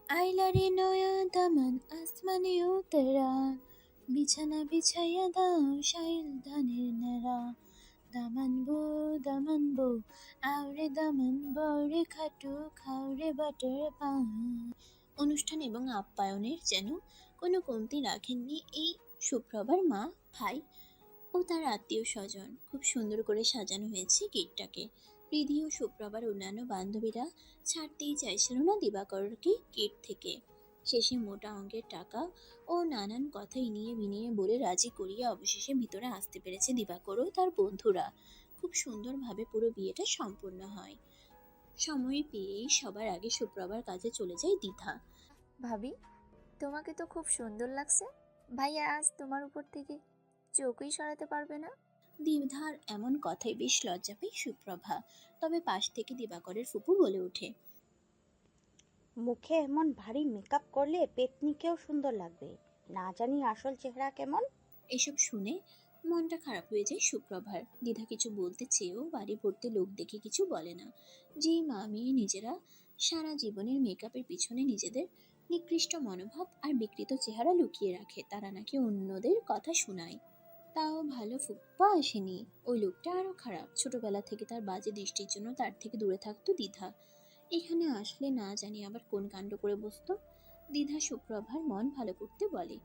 আইলারে নয়া দামান আসমানে উতরা, বিছানা বিছাইয়া দাও শাইল ধানের নেড়া, দামান বউ আওরে দামান বউরে খাটু খাওরে বাটার পান। অনুষ্ঠান এবং আপ্যায়নের যেন কোনো কমতি রাখেননি এই সুপ্রভার মা, ভাই ও তার আত্মীয় স্বজন। খুব সুন্দর করে সাজানো হয়েছে গেটটাকে। রিধি ও সুপ্রভার অন্যান্য বান্ধবীরা ছাড়তেই চাইছিল না দিবাকরকে গেট থেকে। শেষে মোটা অঙ্কের টাকা ও নানান কথা ইনিয়ে বিনিয়ে বলে রাজি করিয়ে অবশেষে ভিতরে আসতে পেরেছে দিবাকর ও তার বন্ধুরা। খুব সুন্দরভাবে পুরো বিয়েটা সম্পূর্ণ হয়। সময় পেয়েই সবার আগে সুপ্রভার কাছে চলে যায় দ্বিধা। ভাবি, তোমাকে তো খুব সুন্দর লাগছে। ভাইয়া আজ তোমার উপর থেকে চোখই সরাতে পারবে না। দ্বিধার এমন কথায় বেশ লজ্জা পায় সুপ্রভা। তবে পাশ থেকে দিবাকরের ফুপু বলে ওঠে, মুখে এমন ভারী মেকআপ করলে পেতনিকেও সুন্দর লাগবে, না জানি আসল চেহারা কেমন। এসব শুনে মনটা খারাপ হয়ে যায় সুপ্রভার। দ্বিধা কিছু বলতে চেয়েও বাড়ি ভর্তি লোক দেখে কিছু বলে না। যে মা মেয়ে নিজেরা সারা জীবনের মেকআপের পিছনে নিজেদের নিকৃষ্ট মনোভাব আর বিকৃত চেহারা লুকিয়ে রাখে, তারা নাকি অন্যদের কথা শোনায়। তাও ভালো ফুপ্পা আসেনি, ওই লোকটা আরো খারাপ। ছোটবেলা থেকে তার বাজে দৃষ্টির জন্য তার থেকে দূরে থাকতো দ্বিধা। এখানে আসলে না জানি আবার কোন কাণ্ড করে বসতো। দ্বিধা সুপ্রভার মন ভালো করতে বলে,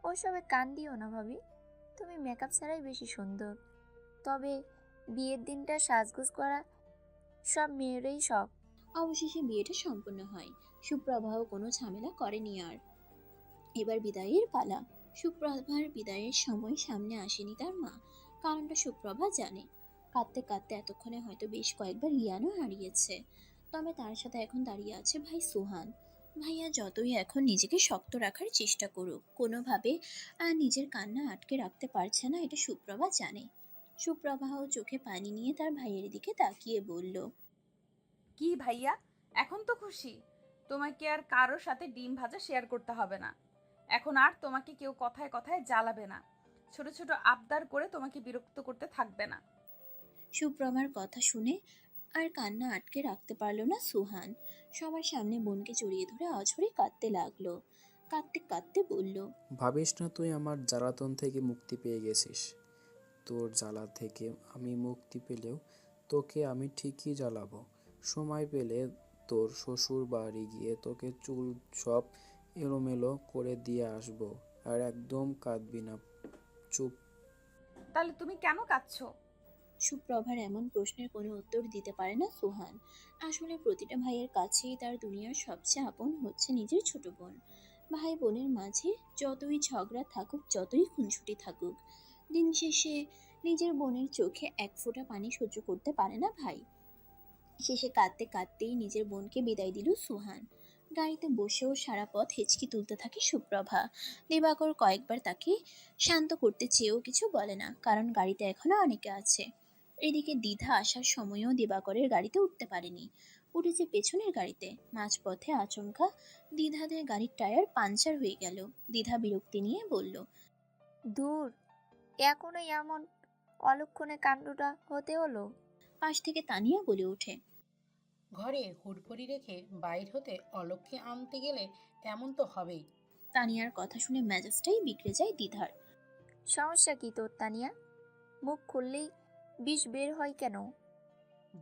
ওসবে কান দিও না ভাবি, তুমি মেকআপ ছাড়াই বেশি সুন্দর। তবে বিয়ের দিনটা সাজগোজ করা সব মেয়েরই শখ। অবশেষে বিয়েটা সম্পন্ন হয়। সুপ্রভাও কোনো ঝামেলা করেনি আর। এবার বিদায়ের পালা। সুপ্রভার বিদায়ের সময় সামনে আসেনি তার মা। কারণটা সুপ্রভা জানে। কাঁদতে কাঁদতে এতক্ষণে হয়তো বেশ কয়েকবার জ্ঞানও হারিয়েছে। তবে তার সাথে এখন দাঁড়িয়ে আছে ভাই সুহান। ভাইয়া যতই এখন নিজেকে শক্ত রাখার চেষ্টা করুক, কোনোভাবে আর নিজের কান্না আটকে রাখতে পারছে না, এটা সুপ্রভা জানে। সুপ্রভাও চোখে পানি নিয়ে তার ভাইয়ের দিকে তাকিয়ে বলল, কি ভাইয়া, এখন তো খুশি? তোমাকে আর কারোর সাথে ডিম ভাজা শেয়ার করতে হবে না। এখন আর তোমাকে কেউ কথায় কথায় জ্বালাবে না, ছোট ছোট আবদার করে তোমাকে বিরক্ত করতে থাকবে না। সুপ্রভার কথা শুনে আর কান্না আটকে রাখতে পারল না সুহান। সবার সামনে বোনকে জড়িয়ে ধরে অঝরে কাঁদতে লাগলো। কাঁদতে কাঁদতে বলল, ভাবিস না তুই আমার জ্বালাতন থেকে মুক্তি পেয়ে গেছিস। তোর জ্বালা থেকে আমি মুক্তি পেলেও তোকে আমি ঠিকই জ্বালাবো। সময় পেলে তোর শ্বশুর বাড়ি গিয়ে তোকে চুল সব এলোমেলো করে দিয়ে আসবো। আর একদম কাঁদবি না, চুপ। তাহলে তুমি কেন কাঁদছো? সুপ্রভার এমন প্রশ্নের কোনো উত্তর দিতে পারে না সুহান। আসলে প্রতিটা ভাইয়ের কাছেই তার দুনিয়ার সবচেয়ে আপন হচ্ছে নিজের ছোট বোন। ভাই বোনের মাঝে যতই ঝগড়া থাকুক, যতই খুনসুটি থাকুক, দিন শেষে নিজের বোনের চোখে এক ফোঁটা পানি সহ্য করতে পারে না ভাই। শেষে কাঁদতে কাঁদতেই নিজের বোনকে বিদায় দিল সুহান। গাড়িতে বসেও সারা পথ হেঁচকি তুলতে থাকে সুপ্রভা। দিবাকর কয়েকবার তাকে শান্ত করতে চেয়েও কিছু বলে না, কারণ গাড়িতে এখনো অনেকে আছে। এদিকে দ্বিধা আসার সময়ও দিবাকরের গাড়িতে উঠতে পারেনি, উঠেছে পেছনের গাড়িতে। মাঝপথে আচমকা দ্বিধাদের গাড়ির টায়ার পাঞ্চার হয়ে গেল। দ্বিধা বিরক্তি নিয়ে বলল, দূর, এখনই এমন অলক্ষণে কাণ্ডটা হতে হলো। পাশ থেকে তানিয়া বলে ওঠে, ঘরে হুড়ফড়ি রেখে বাইর হতে অলক্ষ্যে আনতে গেলে এমন তো হবেই। তানিয়ার কথা শুনে মেজাজটাই বিগড়ে যায় দ্বিধার। সমস্যা কি তোর তানিয়া? মুখ খুললেই বিষ বের হয় কেন?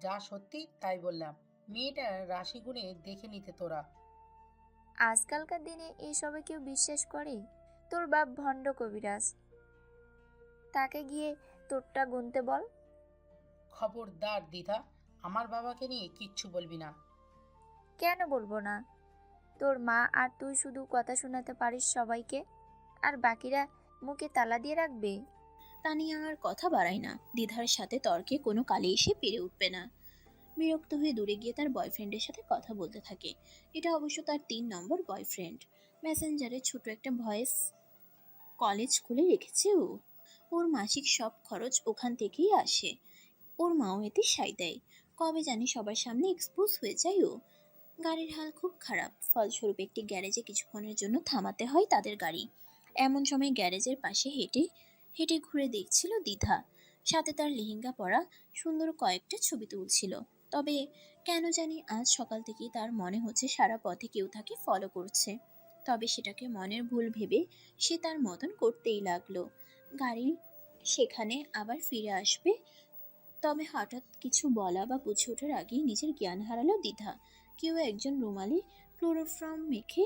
যা সত্যি তাই বললাম। মেয়েটার রাশিগুণে দেখে নিতে তোরা। আজকালকার দিনে এসবে কেউ বিশ্বাস করে? তোর বাপ ভণ্ড কবিরাজ, তাকে গিয়ে তোরটা গুনতে বল। খবরদার দ্বিধা, আমার বাবাকে নিয়ে কিচ্ছু বলবি না। কেন বলবো না? তোর মা আর তুই শুধু কথা শোনাতে পারিস সবাইকে, আর বাকিরা মুখে তালা দিয়ে রাখবে। তানিয়া আর কথা বাড়ায় না। দ্বিধার সাথে তর্কে কোনো কালে এসে পেরে উঠবে না। বিরক্ত হয়ে দূরে গিয়ে তার বয়ফ্রেন্ডের সাথে কথা বলতে থাকে। এটা অবশ্য তার 3 নম্বর বয়ফ্রেন্ড। মেসেঞ্জারে ছোট একটা ভয়েস কলেজ খুলে রেখেছে ও। ওর মাসিক সব খরচ ওখান থেকেই আসে। ওর মাও এতে সায় দেয়। কবে জানি সবার সামনে এক্সপোজ হয়ে যায় ও। গাড়ির হাল খুব খারাপ, ফলস্বরূপ একটি গ্যারেজে কিছুক্ষণের জন্য থামাতে হয় তাদের গাড়ি। এমন সময় গ্যারেজের পাশে হেঁটে হেঁটে ঘুরে দেখছিল দ্বিধা। সাথে তার লেহেঙ্গা পরা সুন্দর কয়েকটা ছবি তুলছিল। তবে কেন জানি আজ সকাল থেকেই তার মনে হচ্ছে সারা পথে কেউ তাকে ফলো করছে। তবে সেটাকে মনের ভুল ভেবে সে তার মতন করতেই লাগলো। গাড়ি সেখানে আবার ফিরে আসবে, তবে হঠাৎ কিছু বলা বা বুঝে ওঠার আগেই নিজের জ্ঞান হারালো দ্বিধা। কেউ একজন রুমালে ক্লোরোফর্ম মেখে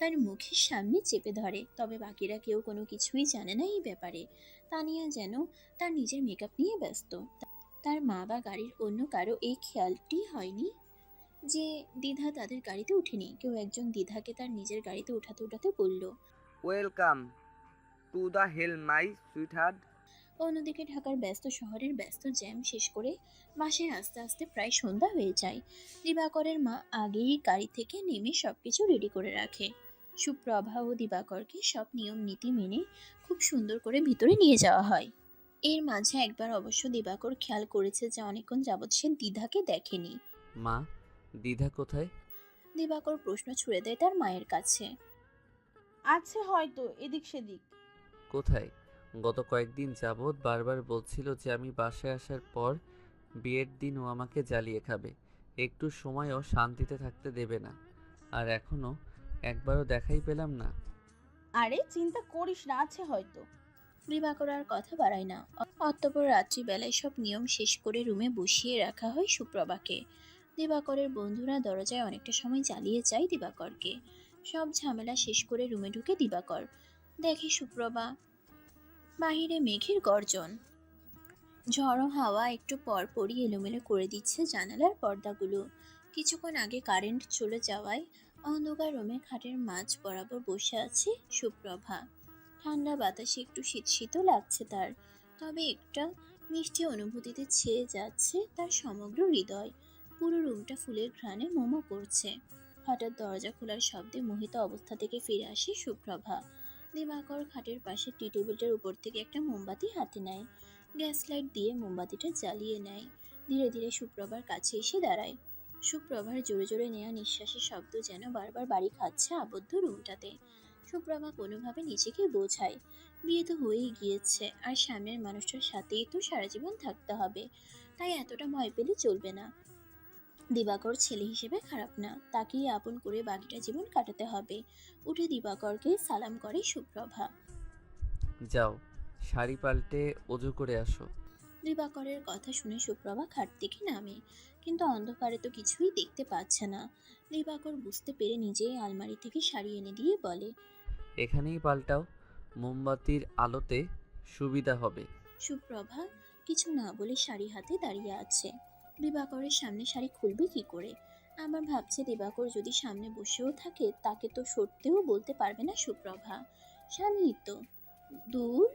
তার মুখের সামনে চেপে ধরে। তবে বাকিরা কেউ কোনো কিছুই জানে না এই ব্যাপারে। তানিয়া যেন তার নিজের মেকআপ নিয়ে ব্যস্ত। তার মা বা গাড়ির অন্য কারো এই খেয়ালটি হয়নি যে দ্বিধা তাদের গাড়িতে উঠেনি। কেউ একজন দ্বিধাকে তার নিজের গাড়িতে উঠাতে উঠাতে বলল। Welcome to the hell my sweet heart. অন্যদিকে ঢাকার ব্যস্ত শহরের ব্যস্ত জ্যাম শেষ করে বাসায় আস্তে আস্তে প্রায় সন্ধ্যা হয়ে যায়। দিবাকরের মা আগেই গাড়ি থেকে নেমে সবকিছু রেডি করে রাখে। সুপ্রভা ও দিবাকরকে সব নিয়ম নীতি মেনে খুব সুন্দর করে ভিতরে নিয়ে যাওয়া হয়। এর মাঝে একবার অবশ্য দিবাকর খেয়াল করেছে যে অনেকক্ষণ যাবৎ সে দ্বিধাকে দেখেনি। মা, দ্বিধা কোথায়? দিবাকর প্রশ্ন ছুড়ে দেয় তার মায়ের কাছে। আছে হয়তো এদিক সেদিক। কোথায়? গত কয়েকদিন যাবৎ বারবার বলছিল যে আমি বাসায় আসার পর বিয়ের দিন ও আমাকে জ্বালিয়ে খাবে, একটু সময়ও শান্তিতে থাকতে দেবে না। আর এখনো একবারও দেখাই পেলাম না। আরে চিন্তা করিস না, আছে হয়তো। দিবাকর আর কথা বাড়ায় না। অতঃপর রাত্রিবেলায় সব নিয়ম শেষ করে রুমে বসিয়ে রাখা হয় সুপ্রভাকে। দিবাকরের বন্ধুরা দরজায় অনেকটা সময় জ্বালিয়ে যায় দিবাকরকে। সব ঝামেলা শেষ করে রুমে ঢুকে দিবাকর দেখে সুপ্রভা বাহিরে মেঘের গর্জন। ঝড়ো হাওয়া একটু পর পরই এলোমেলো করে দিচ্ছে জানালার পর্দাগুলো। কিছুক্ষণ আগে কারেন্ট চলে যাওয়ায় অন্ধকার রুমে খাটের মাঝ বরাবর বসে আছে সুপ্রভা। ঠান্ডা বাতাসে একটু শীত শীতও লাগছে তার, তবে একটা মিষ্টি অনুভূতিতে ছেয়ে যাচ্ছে তার সমগ্র হৃদয়। পুরো রুমটা ফুলের ঘ্রাণে মোমো করছে। হঠাৎ দরজা খোলার শব্দে মোহিত অবস্থা থেকে ফিরে আসে সুপ্রভা। দিবাকর খাটের পাশে টি টেবিলটার উপর থেকে একটা মোমবাতি হাতে নেয়। গ্যাস লাইট দিয়ে মোমবাতিটা জ্বালিয়ে নেয়। ধীরে ধীরে সুপ্রভার কাছে এসে দাঁড়ায়। সুপ্রভার জোরে জোরে নেওয়া নিঃশ্বাসের শব্দ যেন বারবার বাড়ি খাচ্ছে আবদ্ধ রুমটাতে। সুপ্রভা কোনোভাবে নিজেকে বোঝায় বিয়ে তো হয়েই গিয়েছে, আর সামনের মানুষটার সাথেই তো সারা জীবন থাকতে হবে, তাই এতটা ভয় পেলে চলবে না। দিবাকর ছেলে হিসেবে খারাপ না, তাকেই আপন করে বাকিটা জীবন কাটাতে হবে। উঠে দিবাকরকে সালাম করে সুপ্রভা। যাও, শাড়ি পাল্টে অজু করে আসো। দিবাকরের কথা শুনে সুপ্রভা খাট থেকে নামে, কিন্তু অন্ধকারে তো কিছুই দেখতে পাচ্ছে না। দিবাকর বুঝতে পেরে নিজেই আলমারি থেকে শাড়ি এনে দিয়ে বলে, এখানেই পাল্টাও, মোমবাতির আলোতে সুবিধা হবে। সুপ্রভা কিছু না বলে শাড়ি হাতে দাঁড়িয়ে আছে। দিবাকরের সামনে শাড়ি খুলবে কি করে? আবার ভাবছে দিবাকর যদি সামনে বসেও থাকে তাকে তো সরতেও বলতে পারবে না সুপ্রভা। স্বামী তো দূর,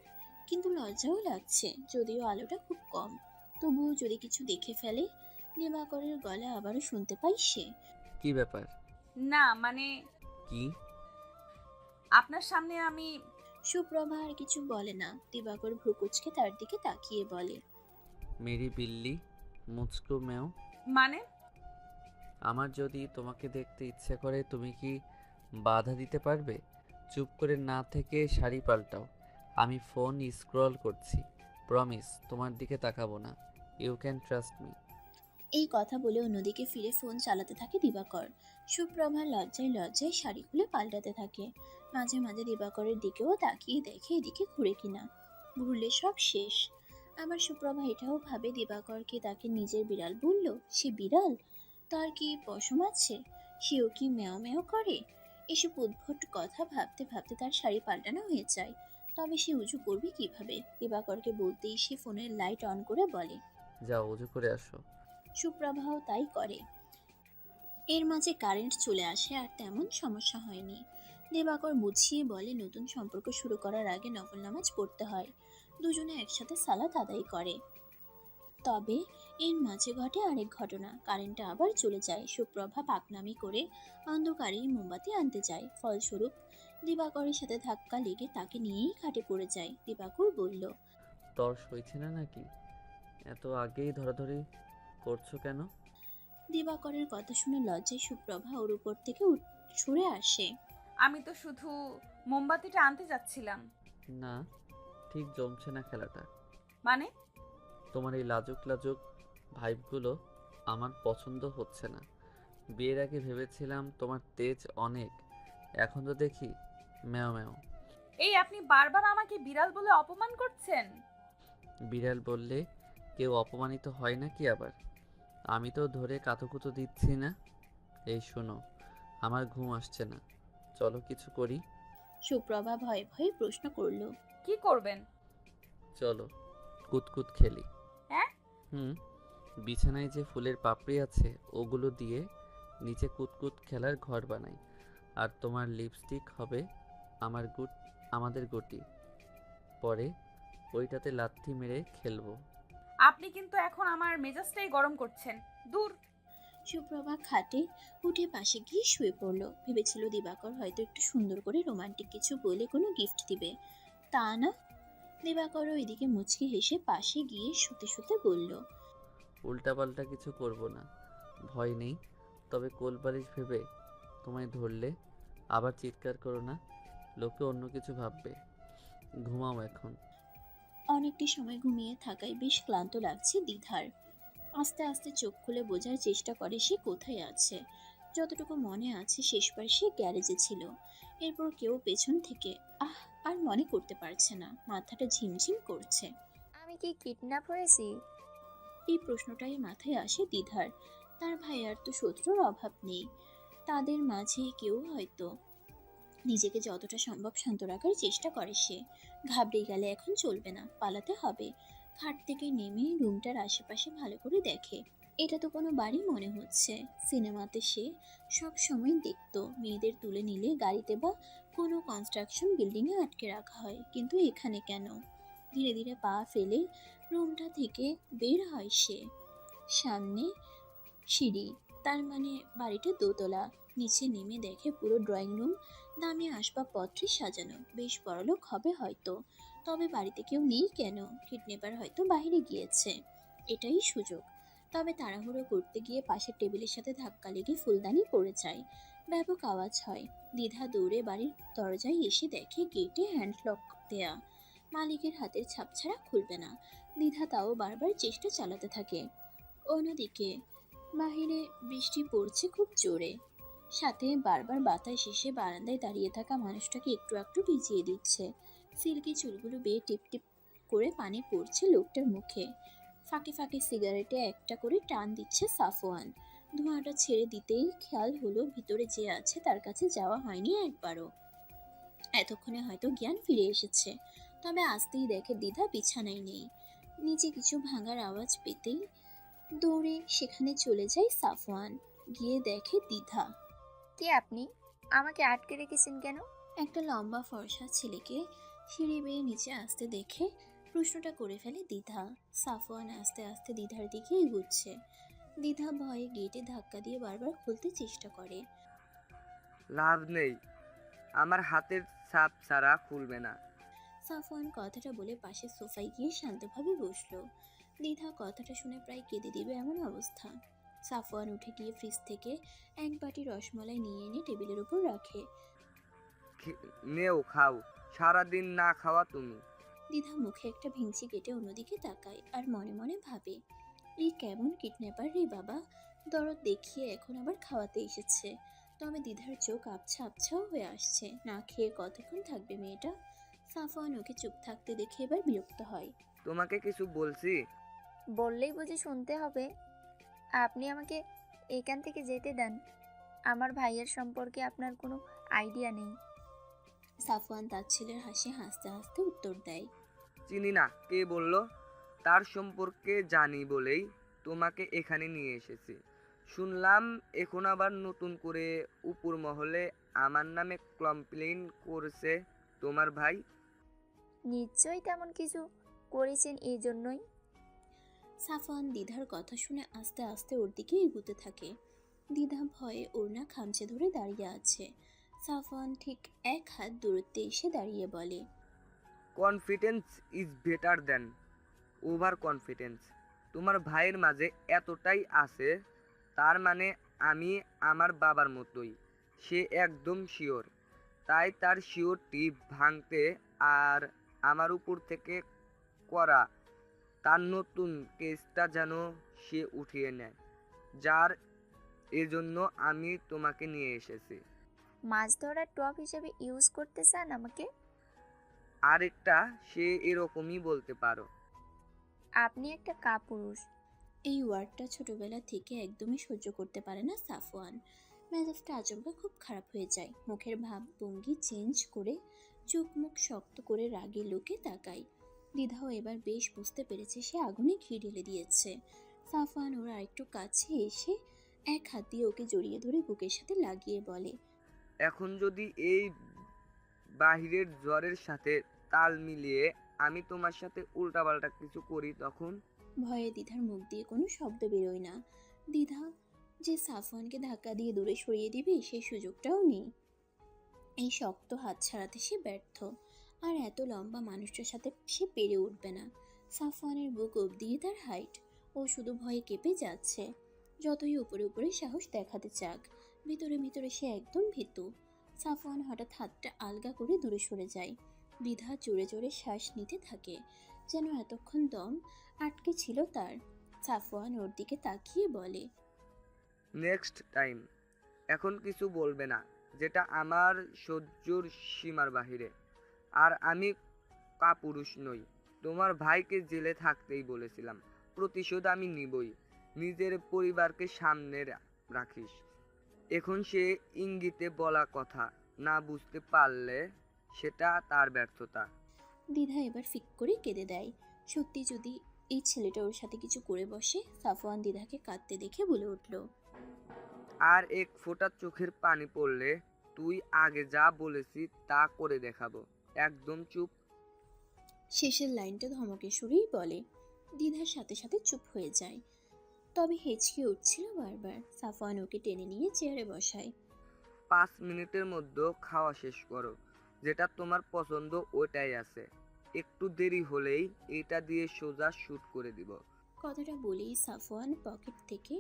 কিন্তু লজ্জাও লাগছে, যদিও আলোটা খুব কম। তবুও যদি কিছু দেখে ফেলে। দিবাকরের গলা আবারও শুনতে পাই সে। কি ব্যাপার? না মানে কি? আপনার সামনে আমি। সুপ্রভা আর কিছু বলে না। দিবাকর ভ্রুকুচকে তার দিকে তাকিয়ে বলে, মেরি বিল্লি মুচকো মেও। মানে আমার যদি তোমাকে দেখতে ইচ্ছে করে তুমি কি বাধা দিতে পারবে? চুপ করে না থেকে শাড়ি পাল্টাও। আমি ফোন স্ক্রল করছি, প্রমিস তোমার দিকে তাকাবো না। You can trust me. এই কথা বলে অন্যদিকে ফিরে ফোন চালাতে থাকে দিবাকর। সুপ্রভা লজ্জায় লজ্জায় শাড়ি খুলে পাল্টাতে থাকে। মাঝে মাঝে দিবাকরের দিকেও তাকিয়ে দেখে এদিকে ঘুরে কিনা। ঘুরলে সব শেষ। আবার সুপ্রভা এটাও ভাবে দিবাকর কি তাকে নিজের বিড়াল বলল? সে বিড়াল, তার কি পশম আছে? সেও কি ম্যাও ম্যাও করে? এসব উদ্ভট কথা ভাবতে ভাবতে তার শাড়ি পাল্টানো হয়ে যায়। তবে সে উঁচু করবে কিভাবে? দিবাকরকে বলতেই সে ফোনের লাইট অন করে বলে, যাও অজু করে আসো। সুপ্রভাও তাই করে। এর মাঝে কারেন্ট চলে আসে, আর তেমন সমস্যা হয়নি। দিবাকর বুঝিয়ে বলে নতুন সম্পর্ক শুরু করার আগে নফল নামাজ পড়তে হয়। দুজনে একসাথে সালাত আদায় করে। তবে এর মাঝে ঘটে আরেক ঘটনা। কারেন্টটা আবার চলে যায়। সুপ্রভা পাকনামি করে অন্ধকারেই মোমবাতি আনতে যায়। ফলস্বরূপ দিবাকরের সাথে ধাক্কা লেগে তাকে নিয়েই খাটে পড়ে যায়। দিবাকর বলল, তর সইছে না নাকি? এত আগেই ধরাধরি করছো কেন? দিবাকরের কথা শুনে লজ্জায় সুপ্রভা ওর উপর থেকে ছুঁড়ে আসে। আমি তো শুধু মোমবাতিটা আনতে যাচ্ছিলাম। না, ঠিক জমছে না খেলাটা। মানে তোমার এই লাজুক লাজুক ভাইবগুলো আমার পছন্দ হচ্ছে না। বিয়ের আগে ভেবেছিলাম তোমার তেজ অনেক, এখন তো দেখি ম্যাও ম্যাও। এই আপনি বারবার আমাকে বিড়াল বলে অপমান করছেন। বিড়াল বললে কেউ অপমানিত হয় না কি আবার? আমি তো ধরে কাতুকুতু দিচ্ছি না। এই শোনো, আমার ঘুম আসছে না, চলো কিছু করি। সুপ্রভা ভয়ে ভয়ে প্রশ্ন করল, কি করবেন? চলো কুতকুত খেলি। হ্যাঁ, হুম, বিছানায় যে ফুলের পাপড়ি আছে ওগুলো দিয়ে নিচে কুতকুত খেলার ঘর বানাই। আর তোমার লিপস্টিক হবে আমাদের গুটি। পরে ওইটাতে লাথি মেরে খেলবো। আপনি কিন্তু এখন আমার মেজাজটাই গরম করছেন। দূর। সুপ্রভা খাটে উঠে পাশে গিয়ে শুয়ে পড়ল। ভেবেছিল দিবাকর হয়তো একটু সুন্দর করে রোমান্টিক কিছু বলে কোনো গিফট দিবে, তা না। দিবাকরও এদিকে মুচকি হেসে পাশে গিয়ে শুতে শুতে বলল, উল্টাপাল্টা কিছু করব না, ভয় নেই। তবে কোলবালিশ ভেবে তোমায় ধরলে আবার চিৎকার করো না, লোকে অন্য কিছু ভাববে। ঘুমাও এখন। অনেকটি সময় ঘুমিয়ে থাকায় বেশ ক্লান্ত লাগছে দ্বিধার। আস্তে আস্তে চোখ খুলে বোঝার চেষ্টা করে সে কোথায় আছে। যতটুকু মনে আছে শেষবার সে গ্যারেজে ছিল। এরপর কেউ পেছন থেকে আর মনে করতে পারছে না, মাথাটা ঝিমঝিম করছে। আমি কি কিডন্যাপ হয়েছি? এই প্রশ্নটাই মাথায় আসে দ্বিধার। তার ভাইয়ার তো শত্রুর অভাব নেই, তাদের মাঝে কেউ হয়তো। নিজেকে যতটা সম্ভব শান্ত রাখার চেষ্টা করে সে। ঘাবড়ে গেলে এখন চলবে না, পালাতে হবে। খাট থেকে নেমে রুমটার আশেপাশে ভালো করে দেখে। এটা তো কোনো বাড়ি মনে হচ্ছে। সিনেমাতে সে সব সময় দেখতো মেয়েদের তুলে নিলে গাড়িতে বা কোনো কনস্ট্রাকশন বিল্ডিংয়ে আটকে রাখা হয়, কিন্তু এখানে কেন? ধীরে ধীরে পা ফেলে রুমটা থেকে বের হয় সে। সামনে সিঁড়ি, তার মানে বাড়িটা দোতলা। নিচে নেমে দেখে পুরো ড্রয়িং রুম দামি আসবাবপত্রে সাজানো, বেশ বড়লোক হবে হয়তো। তবে বাড়িতে কেউ নেই কেন? কিডন্যাপার হয়তো বাইরে গিয়েছে, এটাই সুযোগ। তবে তাড়াহুড়ো করতে গিয়ে পাশের টেবিলের সাথে ধাক্কা লেগে ফুলদানি পড়ে যায়। ব্যাপক আওয়াজ হয়। দ্বিধা দৌড়ে বাড়ির দরজায় এসে দেখে গেটে হ্যান্ডলক দেয়া, মালিকের হাতের ছাপ ছাড়া খুলবে না। দ্বিধা তাও বারবার চেষ্টা চালাতে থাকে। অন্যদিকে বাহিরে বৃষ্টি পড়ছে খুব জোরে, সাথে বারবার বাতাস এসে বারান্দায় দাঁড়িয়ে থাকা মানুষটাকে একটু একটু ভিজিয়ে দিচ্ছে। সিল্কি চুলগুলো বেয়ে টিপ টিপ করে পানি পড়ছে লোকটার মুখে। ফাঁকে ফাঁকে সিগারেটে একটা করে টান দিচ্ছে সাফওয়ান। ধোঁয়াটা ছেড়ে দিতেই খেয়াল হলো ভিতরে যে আছে তার কাছে যাওয়া হয়নি একবারও। এতক্ষণে হয়তো জ্ঞান ফিরে এসেছে। তবে আসতেই দেখে দ্বিধা বিছানায় নেই। নিচে কিছু ভাঙার আওয়াজ পেতেই দৌড়ে সেখানে চলে যায় সাফওয়ান। গিয়ে দেখে দ্বিধা। কে আপনি? আমাকে আটকে রেখেছেন কেন? একটা লম্বা ফর্সা ছেলেকে সিঁড়ি বেয়ে নিচে আসতে দেখে প্রশ্নটা করে ফেলে দ্বিধা। সাফওয়ান আস্তে আস্তে দ্বিধার দিকে এগুচ্ছে। দ্বিধা ভয়ে গেটে ধাক্কা দিয়ে বারবার খুলতে চেষ্টা করে। লাভ নেই, আমার হাতের ছাপ ছাড়া খুলবে না। সাফওয়ান কথাটা বলে পাশে সোফায় গিয়ে শান্তভাবে বসলো। দ্বিধা কথাটা শুনে প্রায় কেঁদে দিবে এমন অবস্থা। সাফওয়ান উঠে গিয়ে ফ্রিজ থেকে এক বাটি রসমলাই নিয়ে এনে টেবিলের উপর রাখে। নেও খাও, সারাদিন না খাওয়া তুমি। দ্বিধা মুখে একটা ভিঞ্চি কেটে অন্যদিকে তাকায় আর মনে মনে ভাবে, এই কেমন কিডন্যাপার রে বাবা, দরদ দেখিয়ে এখন আবার খাওয়াতে এসেছে। তবে দ্বিধার চোখ আবছা আবছাও হয়ে আসছে। না খেয়ে কতক্ষণ থাকবে মেয়েটা? সাফওয়ান ওকে চুপ থাকতে দেখে এবার বিরক্ত হয়। তোমাকে কিছু বলছি? বললেই বুঝি শুনতে হবে? আপনি আমাকে এখান থেকে যেতে দেন। আমার ভাইয়ের সম্পর্কে আপনার কোনো আইডিয়া নেই। সাফওয়ান তার ছেলের হাসি হাসতে হাসতে উত্তর দেয়, চিনি না, কে বলল? তার সম্পর্কে জানি বলেই তোমাকে এখানে নিয়ে এসেছি। শুনলাম এখন আবার নতুন করে উপর মহলে আমার নামে কমপ্লেইন করেছে তোমার ভাই। নিশ্চয়ই তেমন কিছু করেছেন এই জন্যই। সাফওয়ান দ্বিধার কথা শুনে আস্তে আস্তে ওর দিকে এগুতে থাকে। দ্বিধা ভয়ে ওড়না খামচে ধরে দাঁড়িয়ে আছে। সাফওয়ান ঠিক এক হাত দূরত্বে এসে দাঁড়িয়ে বলে, confidence is better than over confidence. তোমার ভাইয়ের মাঝে এতটাই আছে, তার মানে আমি আমার বাবার মতোই। সে একদম শিওর। তাই তার শিওরটি ভাঙতে আর আমার উপর থেকে করা তার নতুন কেসটা যেন সে উঠিয়ে নেয়, যার এজন্য আমি তোমাকে নিয়ে এসেছি। মাছ ধরার টপ হিসেবে ইউজ করতে চান আমাকে? আরেকটা সে এরকমই বলতে পারো। আপনি একটা কাপুরুষ। এই ওয়ার্ডটা ছোটবেলা থেকে একদমই সহ্য করতে পারে না সাফওয়ান। মেজাজটা আচমকা খুব খারাপ হয়ে যায়। মুখের ভাব ভঙ্গি চেঞ্জ করে চোখ মুখ শক্ত করে রাগে লোকে তাকায়। দ্বিধাও এবার বেশ বুঝতে পেরেছে সে আগুনে ঘি ঢেলে দিয়েছে। সাফওয়ান ওর আরেকটু কাছে এসে এক হাত দিয়ে ওকে জড়িয়ে ধরে বুকের সাথে লাগিয়ে বলে, এখন যদি এই বাহিরের জ্বরের সাথে তাল মিলিয়ে আমি তোমার সাথে উল্টাপাল্টা কিছু করি তখন? ভয়ে দ্বিধার মুখ দিয়ে কোনো শব্দ বেরোয় না। দ্বিধা যে সাফওয়ানকে ধাক্কা দিয়ে দূরে সরিয়ে দিবে সেই সুযোগটাও নেই। এই শক্ত হাত ছাড়াতে সে ব্যর্থ, আর এত লম্বা মানুষটার সাথে সে পেরে উঠবে না। সাফওয়ানের বুক অবধি তার হাইট, ও শুধু ভয়ে কেঁপে যাচ্ছে। যতই উপরে উপরে সাহস দেখাতে চাক, ভিতরে ভিতরে সে একদম ভীতু। সাফওয়ান হঠাৎ হাতটা আলগা করে দূরে সরে যায়। দ্বিধা জোরে জোরে শ্বাস নিতে থাকে, যেন এতক্ষণ দম আটকে ছিল তার। সাফওয়ান ওর দিকে তাকিয়ে বলে, নেক্সট টাইম এখন কিছু বলবে না যেটা আমার সহ্যর সীমার বাহিরে। আর আমি কাপুরুষ নই, তোমার ভাইকে জেলে থাকতেই বলেছিলাম, প্রতিশোধ আমি নিবই। নিজের পরিবারকে সামনে রাখিস। এখন সে ইঙ্গিতে বলা কথা না বুঝতে পারলে সেটা তার ব্যর্থতা। দ্বিধা এবার ফিক করে কেঁদে দেয়। সত্যি যদি এই ছেলেটা ওর সাথে কিছু করে বসে। সাফওয়ান দ্বিধাকে কাঁদতে দেখে বলে উঠল, আর এক ফোঁটা চোখের পানি পড়লে তুই আগে যা বলেছি তা করে দেখাবো। একদম চুপ। শেষের লাইনটা ধমকের সুরেই বলে। দ্বিধার সাথে সাথে চুপ হয়ে যায়, তবে হেঁচকে উঠছিল বারবার। সাফওয়ান ওকে টেনে নিয়ে চেয়ারে বসায়। 5 মিনিটের মধ্যে খাওয়া শেষ করো, যেটা তোমার পছন্দ ওটাই আছে। একটু দেরি হলেই এটা দিয়ে সোজা শুট করে দিব। কথাটা বলেই সাফওয়ান পকেট থেকে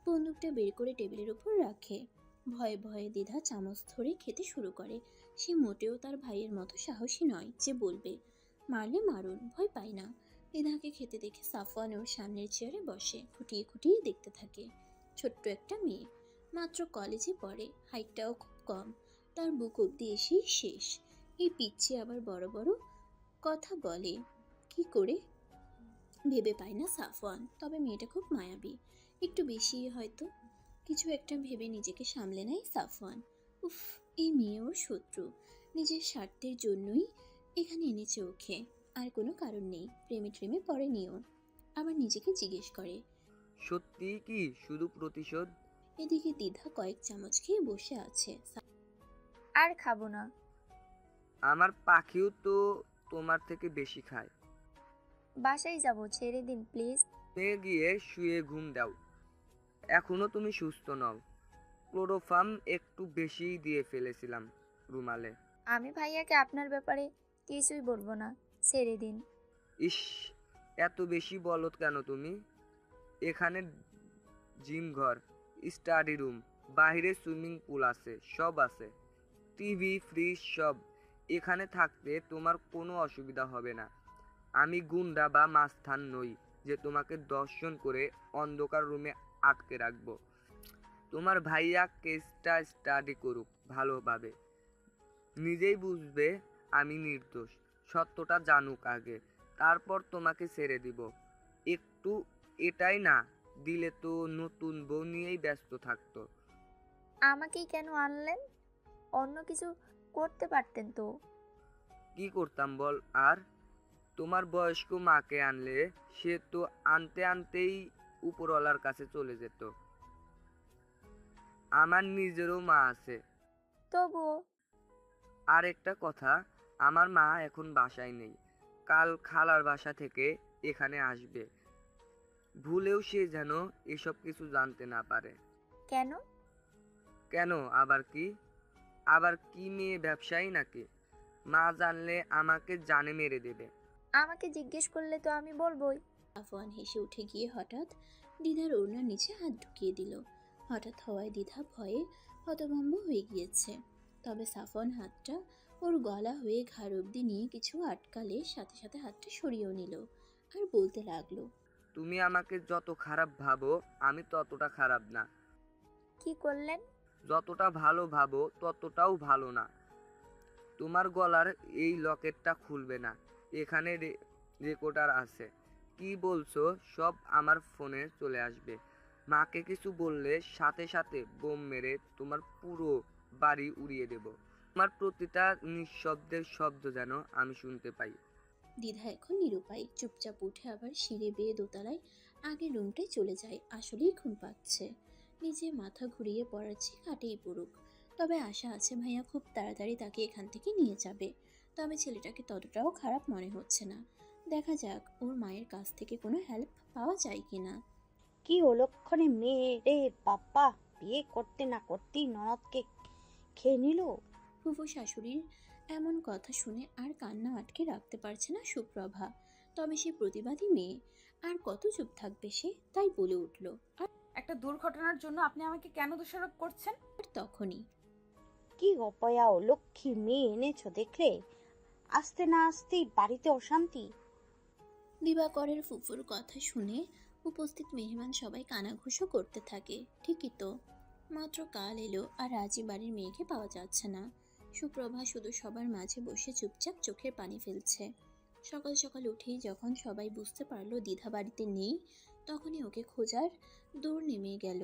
বন্দুকটা বের করে টেবিলের উপর রাখে। ভয়ে ভয়ে দ্বিধা চামচ ধরে খেতে শুরু করে। সে মোটেও তার ভাইয়ের মতো সাহসী নয় যে বলবে, মারলে মারুন, ভয় পায় না। দ্বিধাকে খেতে দেখে সাফওয়ান ওর সামনের চেয়ারে বসে খুঁটিয়ে খুঁটিয়ে দেখতে থাকে। ছোট্ট একটা মেয়ে, মাত্র কলেজে পড়ে, হাইটটাও খুব কম, তার বুক অব্দি এসেই শেষ। এই পিচ্ছি আবার বড় বড় কথা বলে কি করে ভেবে পায় না সাফওয়ান। তবে মেয়েটা খুব মায়াবী, একটু বেশি হয়তো। কিছু একটা ভেবে নিজেকে সামলে নেয় সাফওয়ান। উফ, এই মেয়ে ওর শত্রু, নিজের স্বার্থের জন্যই এখানে এনেছে ওকে, আর কোনো কারণ নেই। প্রেমে ট্রেমে পড়েনিও। আবার নিজেকে জিজ্ঞেস করে, সত্যি কি শুধু প্রতিশোধ? এদিকে দ্বিধা কয়েক চামচ খেয়ে বসে আছে। আর খাবো না। আমার পাখিও তো তোমার থেকে বেশি খায়। বাসায় যাব, ছেড়ে দিন প্লিজ। মেয়ে গিয়ে শুয়ে ঘুম দাও। এখনো তুমি সুস্থ নও। ক্লোরোফার্ম একটু বেশি দিয়ে ফেলেছিলাম রুমালে। আমি ভাইয়াকে আপনার ব্যাপারে কিছুই বলবো না, ছেড়ে দিন। ইস, এত বেশি বলত কেন তুমি? এখানে জিম ঘর, স্টাডি রুম, বাইরে সুইমিং পুল আছে, সব আছে। টিভি, ফ্রিজ সব। এখানে থাকতে তোমার কোনো অসুবিধা হবে না। আমি গুন্ডা বা মাস্তান নই যে তোমাকে দর্শন করে অন্ধকার রুমে আটকে রাখবো। তোমার ভাইয়া কেসটা স্টাডি করুক ভালোভাবে, নিজেই বুঝবে আমি নির্দোষ। সত্যটা জানুক আগে, তারপর তোমাকে ছেড়ে দিব। একটু এটাই না দিলে তো নতুন বউ নিয়েই ব্যস্ত থাকতো। আমাকেই কেন আনলেন? অন্য কিছু করতে পারতেন তো। কি করতাম বল? আর তোমার বয়স্ক মাকে আনলে সে তো আনতে আনতেই উপরওয়ালার কাছে চলে যেত। আমার নিজেরও মা আছে। তবুও। আর একটা কথা, আমার মা এখন বাসায় নেই, কাল খালার বাসা থেকে এখানে আসবে। ভুলেও সে যেন এসব কিছু জানতে না পারে। কেন? কেন আবার কি? আবার কি মেয়ে ব্যবসায়ী নাকি? মা জানলে আমাকে জানে মেরে দেবে। আমাকে জিজ্ঞেস করলে তো আমি বলবোই। আফওয়ান হেসে উঠে গিয়ে হঠাৎ দ্বিধার ওড়নার নিচে হাত ঢুকিয়ে দিল। হঠাৎ হওয়ায় দ্বিধা ভয়ে হতভম্ব হয়ে গিয়েছে। তবে সাফওয়ান হাতটা ওর গলা হয়ে ঘাড় অব্দি নিয়ে কিছু আটকালে সাথে সাথে হাতটা সরিয়েও নিল, আর বলতে লাগলো, তুমি আমাকে যত খারাপ ভাবো আমি ততটা খারাপ না। কি করলেন? যতটা ভালো ভাবো ততটাও ভালো না। তোমার গলার এই লকেটটা খুলবে না। এখানে রেকর্ডার আছে, কি বলছো সব আমার ফোনে চলে আসবে। মাকে কিছু বললে সাথে সাথে বোম মেরে তোমার পুরো বাড়ি উড়িয়ে দেব। তোমার প্রতিটা নিঃশব্দের শব্দ যেন আমি শুনতে পাই। দ্বিধা এখন নিরুপায়, চুপচাপ উঠে আবার সিঁড়ি বেয়ে দোতলায় আগের রুমটায় চলে যায়। আসলেই ঘুম পাচ্ছে, নিজে মাথা ঘুরিয়ে পড়ার চেয়ে কাটেই পড়ুক। তবে আশা আছে ভাইয়া খুব তাড়াতাড়ি তাকে এখান থেকে নিয়ে যাবে। তবে ছেলেটাকে ততটাও খারাপ মনে হচ্ছে না। দেখা যাক ওর মায়ের কাছ থেকে কোনো হেল্প পাওয়া যায় কিনা। কি অলক্ষণে মেয়ে রে বাপ্পা, বিয়ে করতে না করতেই ননদকে খেয়ে নিল। ফুফু শাশুড়ির এমন কথা শুনে আর কান্না আটকে রাখতে পারছে না সুপ্রভা। তবে সে প্রতিবাদী মেয়ে, আর কত চুপ থাকবে সে, তাই বলে উঠল। একটা দুর্ঘটনার জন্য আপনি আমাকে কেন দোষারোপ করছেন? আর তখনই কি অপয়া অলক্ষী মেয়ে এনেছো দেখলে, আসতে না আসতেই বাড়িতে অশান্তি। দিবাকরের ফুফুর কথা শুনে উপস্থিত মেহমান সবাই কানাঘুষো করতে থাকে। ঠিকই তো, মাত্র কাল এলো আর আজই বাড়ির মেয়েকে পাওয়া যাচ্ছে না। সুপ্রভা শুধু সবার মাঝে বসে চুপচাপ চোখের পানি ফেলছে। সকাল সকাল উঠেই যখন সবাই বুঝতে পারলো দ্বিধা বাড়িতে নেই, তখনই ওকে খোঁজার দৌড় নেমে গেল।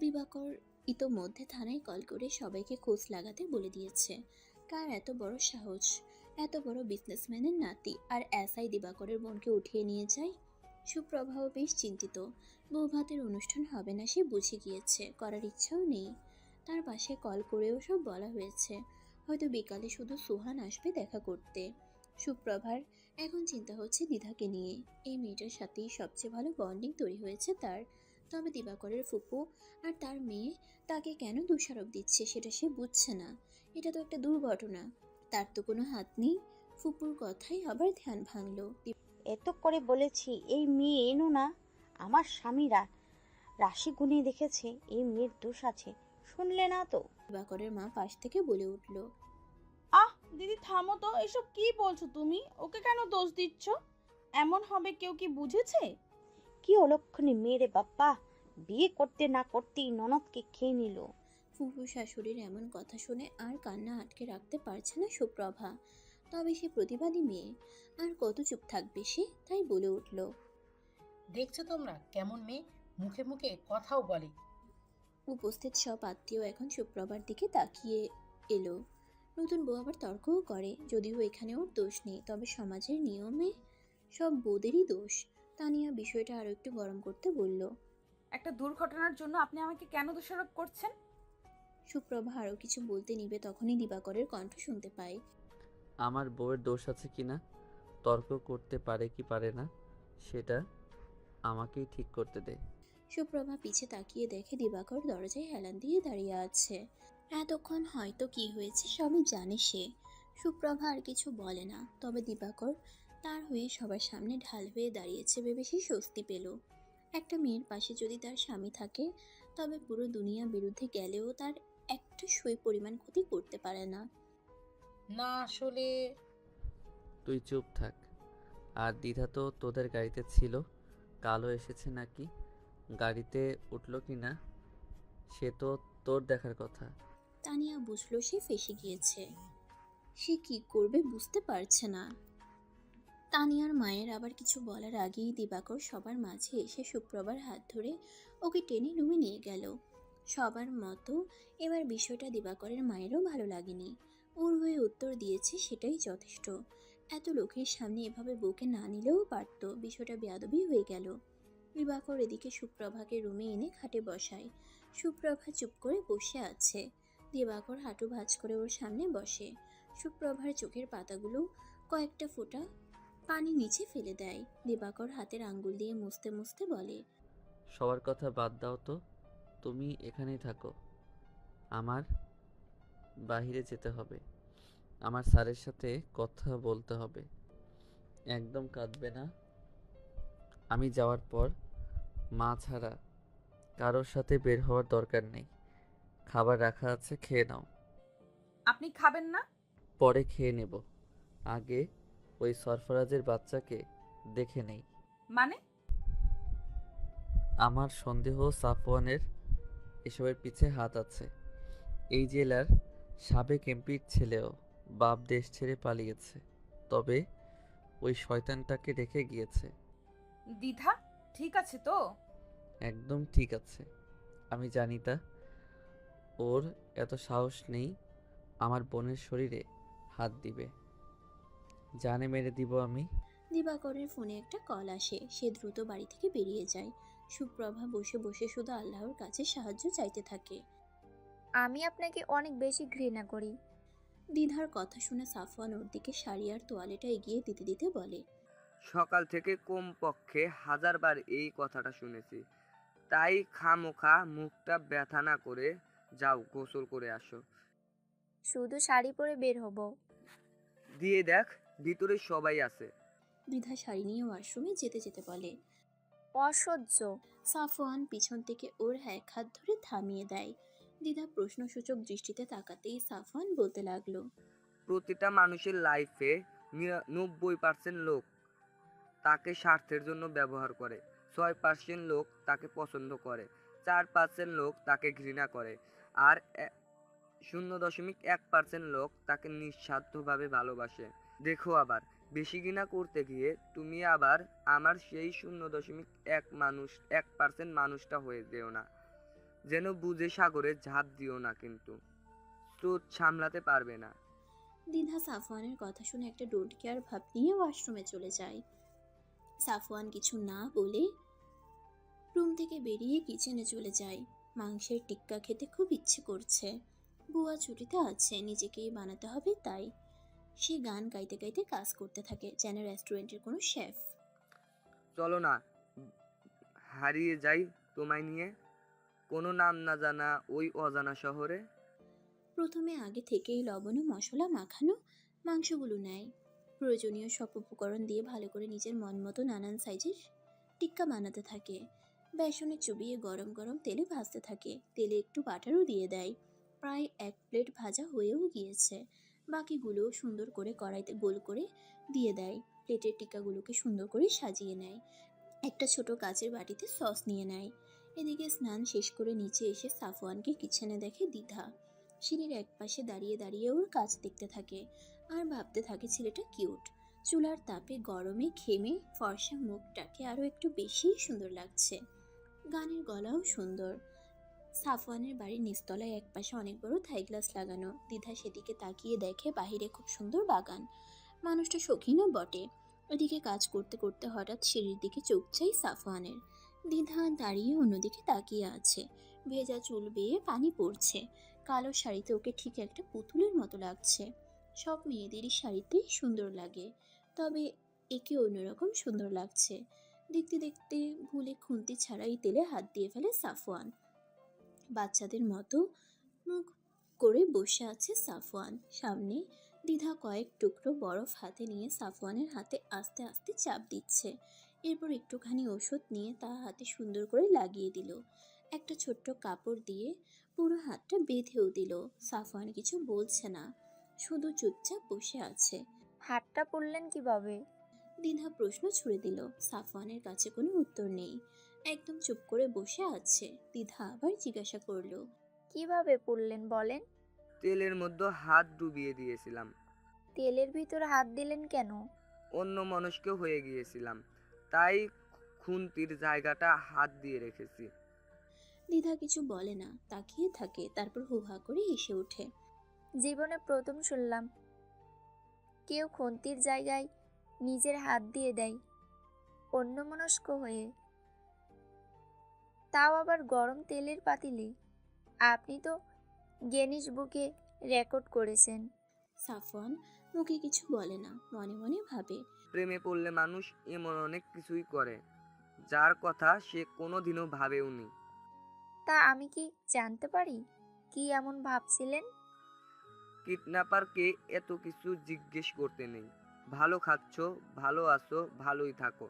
দিবাকর ইতোমধ্যে থানায় কল করে সবাইকে খোঁজ লাগাতে বলে দিয়েছে। কার এত বড় সাহস, এত বড় বিজনেসম্যানের নাতি আর এসআই দিবাকরের বোনকে উঠিয়ে নিয়ে যায়। সুপ্রভাও বেশ চিন্তিত। বৌভাতের অনুষ্ঠান হবে না সে বুঝে গিয়েছে, করার ইচ্ছাও নেই। তার পাশে কল করেও সব বলা হয়েছে, হয়তো বিকালে শুধু সুহান আসবে দেখা করতে। সুপ্রভার এখন চিন্তা হচ্ছে দ্বিধাকে নিয়ে। এই মেয়েটার সাথেই সবচেয়ে ভালো বন্ডিং তৈরি হয়েছে তার। তবে দিবাকরের ফুপু আর তার মেয়ে তাকে কেন দোষারোপ দিচ্ছে সেটা সে বুঝছে না। এটা তো একটা দুর্ঘটনা, তার তো কোনো হাত নেই। ফুপুর কথাই আবার ধ্যান ভাঙলো। এত করে বলেছি এই মেয়ে এনো না, আমার স্বামীরা রাশি গুনে দেখেছে এই মেয়ের দোষ আছে, শুনলে না তো। দিবাকরের মা পাশ থেকে বলে উঠল, আহ দিদি থামো তো, এসব কি বলছো তুমি? ওকে কেন দোষ দিচ্ছ? এমন হবে কেউ কি বুঝেছে? কি অলক্ষণে মেয়ে রে বাপ্পা, বিয়ে করতে না করতেই ননদকে খেয়ে নিল। ফুফু শাশুড়ির এমন কথা শুনে আর কান্না আটকে রাখতে পারছে না সুপ্রভা। তবে সে প্রতিবাদী মেয়ে, আর কত চুপ থাকবে সে, তাই বলে উঠল, দেখছো তোমরা কেমন মেয়ে, মুখে মুখে কথাও বলে। উপস্থিত সব আত্মীয় এখন সুপ্রভার দিকে তাকিয়ে এলো। নতুন বউ আবার তর্কও করে, যদিও এখানে ওর দোষ নেই, তবে সমাজের নিয়মে সব বউদেরই দোষ। তানিয়া বিষয়টা আরো একটু গরম করতে বলল, একটা দুর্ঘটনার জন্য আপনি আমাকে কেন দোষারোপ করছেন? সুপ্রভা আরও কিছু বলতে নিবে তখনই দিবাকরের কণ্ঠ শুনতে পায়। আমার বউয়ের দোষ আছে কিনা তর্ক করতে পারে কি পারে না সেটা আমাকেই ঠিক করতে দে। সুপ্রভা পিছে তাকিয়ে দেখে দিবাকর দরজায় হেলান দিয়ে দাঁড়িয়ে আছে। এতক্ষণ হয়তো কি হয়েছে সবই জানে সে। সুপ্রভা আর কিছু বলে না, তবে দিবাকর তার হয়ে সবার সামনে ঢাল হয়ে দাঁড়িয়েছে ভেবে সে স্বস্তি পেল। একটা মেয়ের পাশে যদি তার স্বামী থাকে, তবে পুরো দুনিয়া বিরুদ্ধে গেলেও তার একটা সুই পরিমাণ ক্ষতি করতে পারে না। না আসলে তুই চুপ থাক। আর দ্বিধা তো তোদের গাড়িতে ছিল, কালও এসেছে নাকি? গাড়িতে উঠলো কি না সে তো তোর দেখার কথা। তানিয়া বুঝলো সে ফেঁসে গিয়েছে। সে কি করবে বুঝতে পারছে না। তানিয়ার মায়ের আবার কিছু বলার আগেই দিবাকর সবার মাঝে এসে সুপ্রভার হাত ধরে ওকে টেনে রুমে নিয়ে গেল। সবার মতো এবার বিষয়টা দিবাকরের মায়েরও ভালো লাগেনি। ওর হয়ে উত্তর দিয়েছে সেটাই যথেষ্ট। এত লোকের সামনে এভাবে বউকে না নিলেও পারত, বিষয়টা বেয়াদবি হয়ে গেল। দিবাকর এদিকে সুপ্রভাকে রুমে এনে খাটে বসায়। সুপ্রভা চুপ করে বসে আছে। দিবাকর হাঁটু ভাঁজ করে ওর সামনে বসে। সুপ্রভার চোখের পাতাগুলো কয়েকটা ফোঁটা পানি নিচে ফেলে দেয়। দিবাকর হাতের আঙ্গুল দিয়ে মুছতে মুছতে বলে, সবার কথা বাদ দাও তো, তুমি এখানেই থাকো। আমার বাহিরে যেতে হবে, আমার স্যারের সাথে কথা বলতে হবে। একদম কাঁদবে না। আমি যাওয়ার পর মা ছাড়া কারোর সাথে বের হওয়ার দরকার নেই। খাবার রাখা আছে, খেয়ে নাও। আপনি খাবেন না? পরে খেয়ে নেব, আগে ওই সরফরাজের বাচ্চাকে দেখে নেই। মানে? আমার সন্দেহ সাফওয়ানের এসবের পিছে হাত আছে। এই জেলার সাবেক এমপির ছেলেও বাপ দেশ ছেড়ে পালিয়েছে, তবে ওই শয়তানটাকে রেখে গিয়েছে। দ্বিধা ঠিক আছে তো? একদম ঠিক আছে। আমি জানি তা, ওর এত সাহস নেই আমার বোনের শরীরে হাত দিবে। জানে মেরে দিব আমি। দিবাকরের ফোনে একটা কল আসে, সে দ্রুত বাড়ি থেকে বেরিয়ে যায়। সুপ্রভা বসে বসে শুধু আল্লাহর কাছে সাহায্য চাইতে থাকে। আমি আপনাকে অনেক বেশি ঘৃণা করি। দ্বিধার কথা শুনে সাফওয়ান ওর দিকে শাড়ি আর তোয়ালেটা এগিয়ে দিতে দিতে বলে, সকাল থেকে কমপক্ষে 1000 বার এই কথাটা শুনেছি। তাই খামোখা মুখটা ব্যথা না করে যাও গোসল করে আসো। শুধু শাড়ি পরে বের হব। দিয়ে দেখ ভিতরে সবাই আছে। দ্বিধা শাড়ি নিয়ে ওয়াশরুমে যেতে যেতে বলে। অসহ্য। সাফওয়ান পিছন থেকে ওর এক হাত ধরে থামিয়ে দেয়। দ্বিধা প্রশ্নসূচক দৃষ্টিতে তাকাতেই সাফওয়ান বলতে লাগলো, প্রতিটা মানুষের লাইফে 90% লোক তাকে স্বার্থের জন্য ব্যবহার করে, 6% লোক তাকে পছন্দ করে, 4% লোক তাকে ঘৃণা করে, আর 0.1% লোক তাকে নিঃস্বার্থভাবে ভালোবাসে। দেখো আবার বেশি ঘৃণা করতে গিয়ে তুমি আবার আমার সেই 0.1% মানুষটা হয়ে যেও না। যেন বুঝে সাগরে ঝাঁপ দিও না, কিন্তু স্রোত সামলাতে পারবে না। দ্বিধা সাফওয়ানের কথা শুনে একটা ডোন্ট কেয়ার ভাব নিয়ে ওয়াশরুমে চলে যায়। সাফওয়ান কিছু না বলে রুম থেকে বেরিয়ে কিচেনে চলে যায়। মাংসের টিক্কা খেতে খুব ইচ্ছে করছে। বুয়া ছুটিতে আছে, নিজেকেই বানাতে হবে তাই। সে গান গাইতে গাইতে কাজ করতে থাকে, যেন রেস্টুরেন্টের কোনো শেফ। চলো না হারিয়ে যাই তোমায় নিয়ে, কোনো নাম না জানা ওই অজানা শহরে। প্রথমে আগে থেকেই লবণ ও মশলা মাখানো মাংসগুলো নেয়। প্রয়োজনীয় সব উপকরণ দিয়ে ভালো করে নিজের মন মতো নানান সাইজের টিক্কা বানাতে থাকে। বেসনে চুবিয়ে গরম গরম তেলে ভাজতে থাকে। তেলে একটু বাটারও দিয়ে দেয়। প্রায় 1 প্লেট ভাজা হয়েও গিয়েছে। বাকিগুলোও সুন্দর করে কড়াইতে গোল করে দিয়ে দেয়। প্লেটের টিক্কাগুলোকে সুন্দর করে সাজিয়ে নেয়। একটা ছোট কাচের বাটিতে সস নিয়ে নেয়। এদিকে স্নান শেষ করে নিচে এসে সাফওয়ানকে কিচেনে দেখে দ্বিধা। সিঁড়ির একপাশে দাঁড়িয়ে দাঁড়িয়ে ওর কাজ দেখতে থাকে আর ভাবতে থাকে ছেলেটা কিউট। চুলার তাপে গরমে ঘেমে ফর্সা মুখটাকে আরও একটু বেশি সুন্দর লাগছে। গানের গলাও সুন্দর। সাফওয়ানের বাড়ির নিচতলায় একপাশে অনেক বড় থাই গ্লাস লাগানো। দ্বিধা সেদিকে তাকিয়ে দেখে বাহিরে খুব সুন্দর বাগান। মানুষটা শৌখিনও বটে। ওদিকে কাজ করতে করতে হঠাৎ সিঁড়ির দিকে চোখ চাই সাফওয়ানের। দ্বিধা দাঁড়িয়ে অন্যদিকে তাকিয়ে আছে। ভেজা চুল বেয়ে পানি পড়ছে। কালো শাড়িতে ওকে ঠিক একটা পুতুলের মতো লাগছে। সব মেয়েদেরই শাড়িতেই সুন্দর লাগে, তবে একে অন্যরকম সুন্দর লাগছে। দেখতে দেখতে ভুলে খুন্তি ছাড়াই তেলে হাত দিয়ে ফেলে সাফওয়ান। বাচ্চাদের মতো মুখ করে বসে আছে সাফওয়ান। সামনে দ্বিধা কয়েক টুকরো বরফ হাতে নিয়ে সাফওয়ানের হাতে আস্তে আস্তে চাপ দিচ্ছে। এরপর একটুখানি ওষুধ নিয়ে তা হাতে সুন্দর করে লাগিয়ে দিল। একটা ছোট্ট কাপড় দিয়ে পুরো হাতটা বেঁধেও দিল। সাফওয়ান কিছু বলছে না, শুধু চুপচাপ বসে আছে। হাতটা পড়লেন কিভাবে? দ্বিধা প্রশ্ন ছুড়ে দিল। সাফওয়ানের কাছে কোনো উত্তর নেই, একদম চুপ করে বসে আছে। দ্বিধা আবার জিজ্ঞাসা করলো, কিভাবে পড়লেন বলেন? তেলের মধ্যে হাত ডুবিয়ে দিয়েছিলাম। তেলের ভিতর হাত দিলেন কেন? অন্য মনস্ক হয়ে গিয়েছিলাম, তাই খুন্তির জায়গাটা হাত দিয়ে রেখেছি। দ্বিধা কিছু বলে না, তাকিয়ে থাকে। তারপর হুহা করে হেসে ওঠে। জীবনে প্রথম শুনলাম কেউ খুন্তির জায়গায় নিজের হাত দিয়ে দেয় অন্যমনস্ক হয়ে, তাও আবার গরম তেলের পাতিলে। আপনি তো গিনেস বুকে রেকর্ড করেছেন। সাফওয়ান মুখে কিছু বলে না, মনে মনে ভাবে, প্রেমে পড়লে মানুষ এমন অনেক কিছুই করে যার কথা সে কোনোদিনও ভাবেওনি। তা আমি কি জানতে পারি কি এমন ভাবছিলেন? কিডন্যাপারকে এত কিছু জিজ্ঞেস করতে নেই। ভালো খাচ্ছ, ভালো আছো, ভালোই থাকো।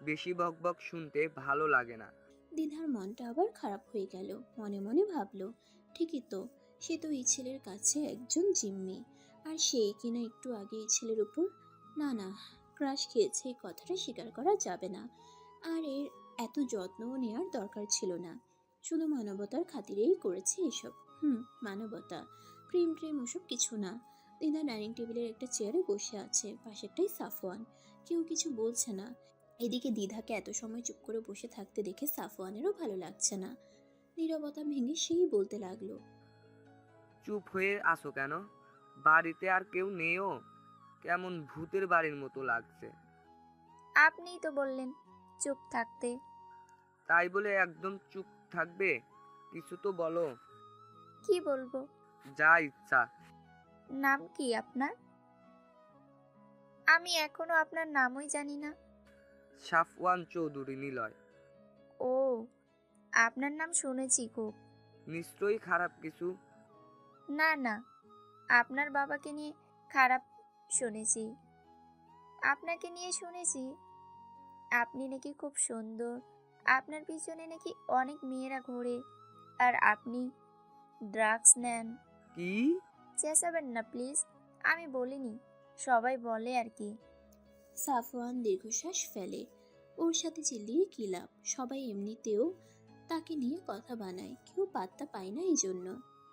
বেশি বকবক শুনতে ভালো লাগে না। দ্বিধার মনটা আবার খারাপ হয়ে গেল। মনে মনে ভাবলো, ঠিকই তো, সে তো এই ছেলের কাছে একজন জিম্মি। আর সেই কিনা একটু আগে এই ছেলের উপর না ক্রাশ খেয়েছে, এই কথাটা স্বীকার করা যাবে না। আর এর এত যত্নও নেওয়ার দরকার ছিল না, শুধু মানবতার খাতিরেই করেছে এসব। মানবতা, প্রেম ট্রেম ওসব কিছু না। দ্বিধা ডাইনিং টেবিলের একটা চেয়ারে বসে আছে, পাশেরটাই সাফওয়ান। কেউ কিছু বলছে না। এদিকে দ্বিধাকে এত সময় চুপ করে বসে থাকতে দেখে সাফওয়ানেরও ভালো লাগছে না। নীরবতা ভেঙে সেই বলতে লাগলো, চুপ হয়ে আসো কেন? বাড়িতে আর কেউ নেইও? কেমন ভূতের বাড়ির মতো লাগছে। আপনিই তো বললেন চুপ থাকতে। তাই বলে একদম চুপ থাকবে? কিছু তো বলো। কি বলবো? যা ইচ্ছা। নাম কি আপনার? আমি এখনো আপনার নামই জানি না। সাফওয়ান চৌধুরী নিলয়। ও, আপনার নাম শুনেছি খুব। নিশ্চয়ই খারাপ কিছু? না না, আপনার বাবাকে নিয়ে খারাপ শুনেছি। আপনাকে নিয়ে শুনেছি আপনি নাকি খুব সুন্দর, আপনার পিছনে নাকি অনেক মেয়েরা ঘোরে, আর আপনি ড্রাগস নেন। কি? চেঁচাবেন না প্লিজ, আমি বলিনি, সবাই বলে আর কি। সাফওয়ান দীর্ঘশ্বাস ফেলে। ওর সাথে চিল্লিয়ে কি লাভ? সবাই এমনিতেও তাকে নিয়ে কথা বানায়, কেউ পাত্তা পায় না এই জন্য,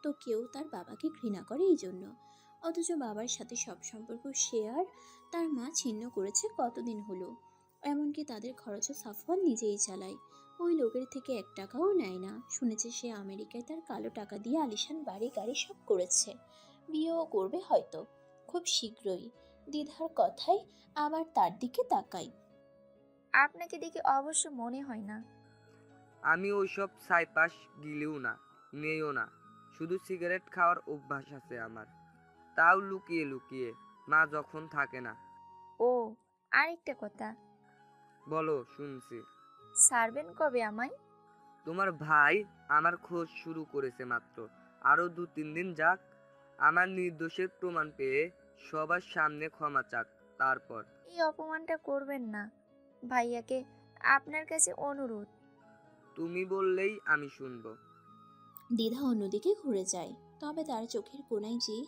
তো কেউ তার বাবাকে ঘৃণা করে এই জন্য। অথচ বাবার সাথে সব সম্পর্ক শেয়ার তার মা ছিন্ন করেছে কতদিন হলো। এমনকি তাদের খরচও সাফওয়ান নিজেই চালায়, ওই লোকের থেকে 1 টাকাও নেয় না। শুনেছে সে আমেরিকায় তার কালো টাকা দিয়ে আলিশান বাড়ি গাড়ি সব করেছে, বিয়েও করবে হয়তো খুব শীঘ্রই। দ্বিধার কথায় আবার তার দিকে তাকাই। আপনাকে দেখে অবশ্য মনে হয় না। আমি ওইসব সাইপাস গিলিও না, নেইও না। শুধু সিগারেট খাওয়ার অভ্যাস আছে আমার, তাও লুকিয়ে লুকিয়ে, মা যখন থাকে না। ও, আরেকটা কথা। বলো, শুনছি। ছাড়বেন কবে আমায়? তোমার ভাই আমার খোঁজ শুরু করেছে মাত্র, আরো 2-3 দিন যাক, আমার নির্দোষের প্রমাণ পেয়ে সবার সামনে ক্ষমা চাক, তারপর। এই অপমানটা করবেন না ভাইয়াকে, আপনার কাছে অনুরোধ। তুমি বললেই আমি শুনবো। দ্বিধা অন্যদিকে ঘুরে যায়, তবে তার চোখের কোণায় যে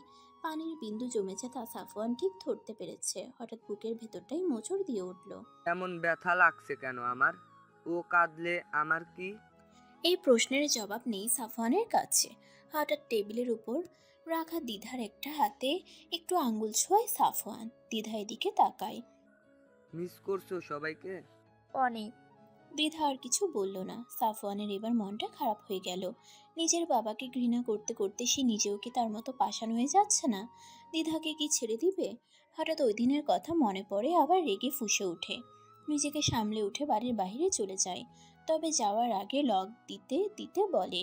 পানির বিন্দু জমেছে তা সাফওয়ান ঠিক ধরতে পেরেছে। হঠাৎ বুকের ভেতরটাই মোচড় দিয়ে উঠল। এমন ব্যথা লাগছে কেন আমার? ও কাঁদলে আমার কি? এই প্রশ্নের জবাব নেই সাফওয়ানের কাছে। হঠাৎ টেবিলের উপর রাখা দ্বিধার একটা হাতে একটু আঙ্গুল ছোঁয়ায় সাফওয়ান। দ্বিধা এদিকে তাকায়। মিস করছো সবাইকে? অনেক। দ্বিধা আর কিছু বলল না। সাফওয়ানের এবার মনটা খারাপ হয়ে গেল। নিজের বাবাকে ঘৃণা করতে করতে সে নিজেও কি তার মতো পাষাণ হয়ে যাচ্ছে না? দ্বিধাকে কি ছেড়ে দিবে? হঠাৎ ওই দিনের কথা মনে পড়ে, আবার রেগে ফুঁসে ওঠে। নিজেকে সামলে উঠে বাড়ির বাইরে চলে যায়, তবে যাওয়ার আগে লক দিতে দিতে বলে,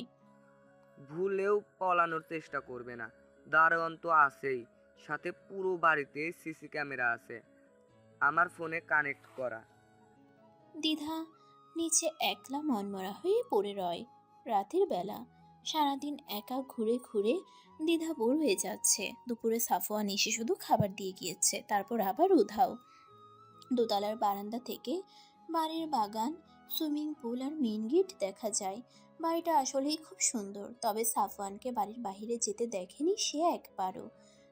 ভুলেও পলানোর চেষ্টা করবে না, দারোয়ান তো আছেই, সাথে পুরো বাড়িতে সিসি ক্যামেরা আছে, আমার ফোনে কানেক্ট করা। দ্বিধা নিচে একলা মনমরা হয়ে পড়ে রয়। রাতের বেলা সারাদিন একা ঘুরে ঘুরে দ্বিধা বোর হয়ে যাচ্ছে। দুপুরে সাফওয়ান এসে শুধু খাবার দিয়ে গিয়েছে, তারপর আবার উধাও। দোতলার বারান্দা থেকে বাড়ির বাগান, সুইমিং পুল আর মেইন গেট দেখা যায়। বাড়িটা আসলেই খুব সুন্দর, তবে সাফওয়ানকে বাড়ির বাইরে যেতে দেখেনি সে একবারও।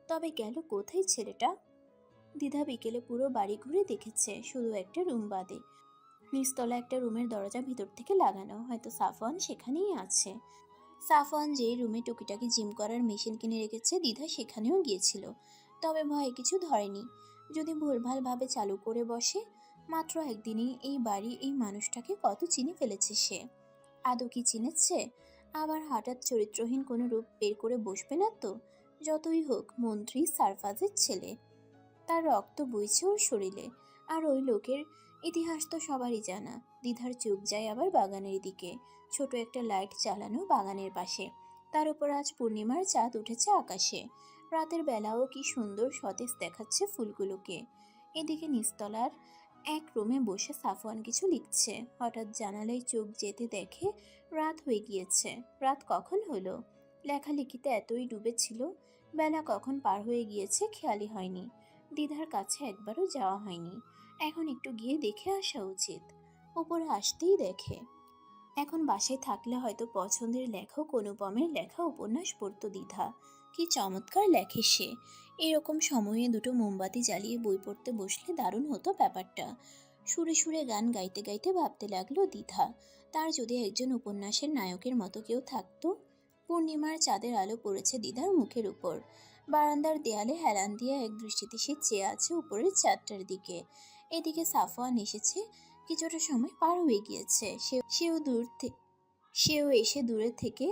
তবে গেল কোথায় ছেলেটা? দ্বিধা বিকেলে পুরো বাড়ি ঘুরে দেখেছে, শুধু একটা রুম বাদে। নিচতলা একটা রুমের দরজা ভিতর থেকে লাগানো, হয়তো সাফওয়ান সেখানেই আছে। সাফওয়ান যে রুমে টুকিটাকি জিম করার মেশিন কিনে রেখেছে, দ্বিধা সেখানেও গিয়েছিল, তবে ভয়ে কিছু ধরেনি। যদি ভুলভালভাবে চালু করে বসে। মাত্র একদিনেই এই বাড়ি, এই মানুষটাকে কত চিনে ফেলেছে সে। আদৌ কি চিনেছে? আবার হঠাৎ চরিত্রহীন কোনো রূপ বের করে বসবে না তো? যতই হোক মন্ত্রী সারফাজের ছেলে, তার রক্ত বইছে ওর শরীরে। আর ওই লোকের ইতিহাস তো সবারই জানা। দ্বিধার চোখ যায় আবার বাগানের দিকে। ছোট একটা লাইট চালানো বাগানের পাশে, তার উপর আজ পূর্ণিমার চাঁদ উঠেছে আকাশে। রাতের বেলাও কি সুন্দর সতেজ দেখাচ্ছে ফুলগুলোকে। এদিকে নিচতলার এক রুমে বসে সাফওয়ান কিছু লিখছে। হঠাৎ জানালায় চোখ যেতে দেখে রাত হয়ে গিয়েছে। রাত কখন হলো? লেখালেখিতে এতই ডুবেছিল, বেলা কখন পার হয়ে গিয়েছে খেয়ালই হয়নি। দ্বিধার কাছে একবারও যাওয়া হয়নি। এখন একটু গিয়ে দেখে আসা উচিত। উপরে আসতেই দেখে, এখন বাসায় থাকলে হয়তো পছন্দের লেখক অনুপমের লেখা উপন্যাস পড়ত দ্বিধা। কি চমৎকার লেখে সে! এরকম সময়ে দুটো মোমবাতি জ্বালিয়ে বই পড়তে বসলে দারুণ হতো ব্যাপারটা। সুরে সুরে গান গাইতে গাইতে ভাবতে লাগলো দ্বিধা, তার যদি একজন উপন্যাসের নায়কের মতো কেউ থাকতো। পূর্ণিমার চাঁদের আলো পড়েছে দ্বিধার মুখের উপর। বারান্দার দেয়ালে হেলান দিয়ে এক দৃষ্টিতে সে চেয়ে আছে উপরের চাঁদটার দিকে। এদিকে সাফওয়ান এসেছে, কিছুটা সময় পার হয়ে গিয়েছে। সেও এসে দূরে থেকে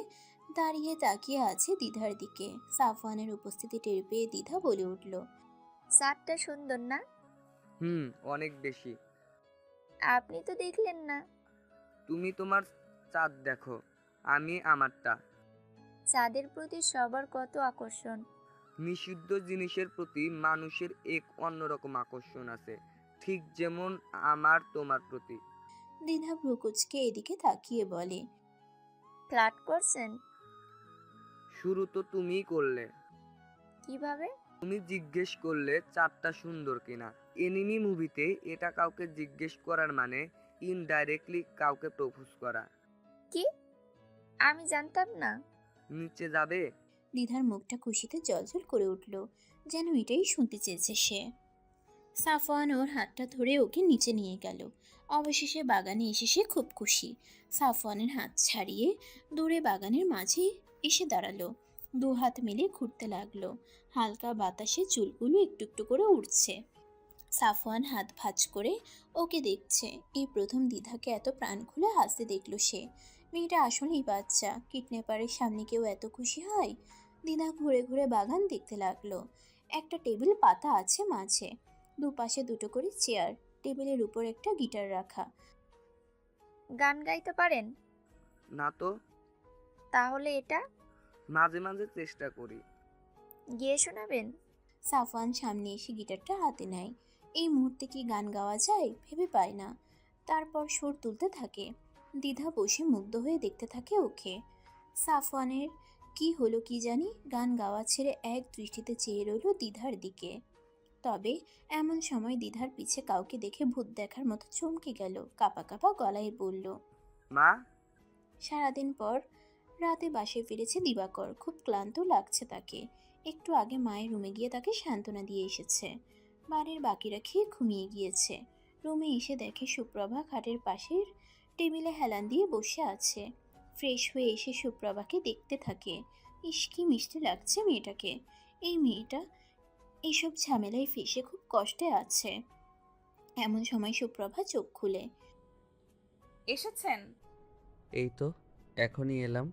দাঁড়িয়ে তাকিয়ে আছে দ্বিধার দিকে। সাফওয়ানের উপস্থিতি টের পেয়ে দ্বিধা বলে উঠল, চাঁদটা সুন্দর না? অনেক বেশি। আপনি তো দেখলেন না। তুমি তোমার চাঁদ দেখো, আমি আমারটা। চাঁদের প্রতি সবার কত আকর্ষণ। নিষিদ্ধ জিনিসের প্রতি মানুষের এক অন্যরকম আকর্ষণ আছে, ঠিক যেমন আমার তোমার প্রতি। দ্বিধা ভ্রুকুচকে এদিকে তাকিয়ে বলে, ফ্লার্ট করছেন? শুরু তো তুমিই করলে। কিভাবে? তুমি জিজ্ঞেস করলে চাঁদটা সুন্দর কিনা। এনিমি মুভিতে এটা কাউকে জিজ্ঞেস করার মানে ইনডাইরেক্টলি কাউকে প্রপোজ করা। কি? আমি জানতাম না। নিচে যাবে? দ্বিধার মুখটা খুশিতে জ্বলজ্বল করে উঠল, যেন এটাই শুনতে চেয়েছে সে। সাফওয়ান ওর হাতটা ধরে ওকে নিচে নিয়ে গেল। অবশেষে বাগানে এসে সে খুব খুশি। সাফওয়ানের হাত ছাড়িয়ে দূরে বাগানের মাঝে এসে দাঁড়ালো, দু হাত মিলে ঘুরতে লাগলো। হালকা বাতাসে চুলগুলো একটু একটু করে উড়ছে। সাফওয়ান হাত ভাঁজ করে ওকে দেখছে। এই প্রথম দ্বিধাকে এত প্রাণ খুলে হাসতে দেখলো সে। মেয়েটা আসলেই বাচ্চা, কিডন্যাপারের সামনে কেউ এত খুশি হয়? দ্বিধা ঘুরে ঘুরে বাগান দেখতে লাগলো। একটা টেবিল পাতা আছে মাঝে, দুপাশে দুটো করে চেয়ার, টেবিলের উপর একটা গিটার রাখা। গান গাইতে পারেন? না তো। তাহলে এটা? মাঝে মাঝে চেষ্টা করি। গিয়ে শোনাবেন? সাফওয়ান সামনে এসে গিটারটা হাতে নেয়। এই মুহূর্তে কি গান গাওয়া যায় ভেবে পায় না। তারপর সুর তুলতে থাকে। দ্বিধা বসে মুগ্ধ হয়ে দেখতে থাকে ওকে। সাফওয়ানের কি হলো কি জানি, গান গাওয়া ছেড়ে এক দৃষ্টিতে চেয়ে রইল দ্বিধার দিকে। তবে এমন সময় দ্বিধার পিছে কাউকে দেখে ভূত দেখার মতো চমকে গেল, কাঁপা কাঁপা গলায় বলল, মা। সারাদিন পর রাতে বাসায় ফিরেছে দিবাকর। খুব ক্লান্ত লাগছে তাকে। একটু আগে মায়ের রুমে গিয়ে তাকে সান্ত্বনা দিয়ে এসেছে। বাড়ির বাকিরা খেয়ে ঘুমিয়ে গিয়েছে। রুমে এসে দেখে সুপ্রভা খাটের পাশের টেবিলে হেলান দিয়ে বসে আছে। ফ্রেশ হয়ে এসে সুপ্রভাকে দেখতে থাকে। ইস, কি মিষ্টি লাগছে মেয়েটাকে। এই মেয়েটা এইসব ঝামেলায় ফেসে খুব কষ্টে আছে। এমন সময় সুপ্রভা চোখ খুলে, এসেছেন? এই তো এখনই এলাম।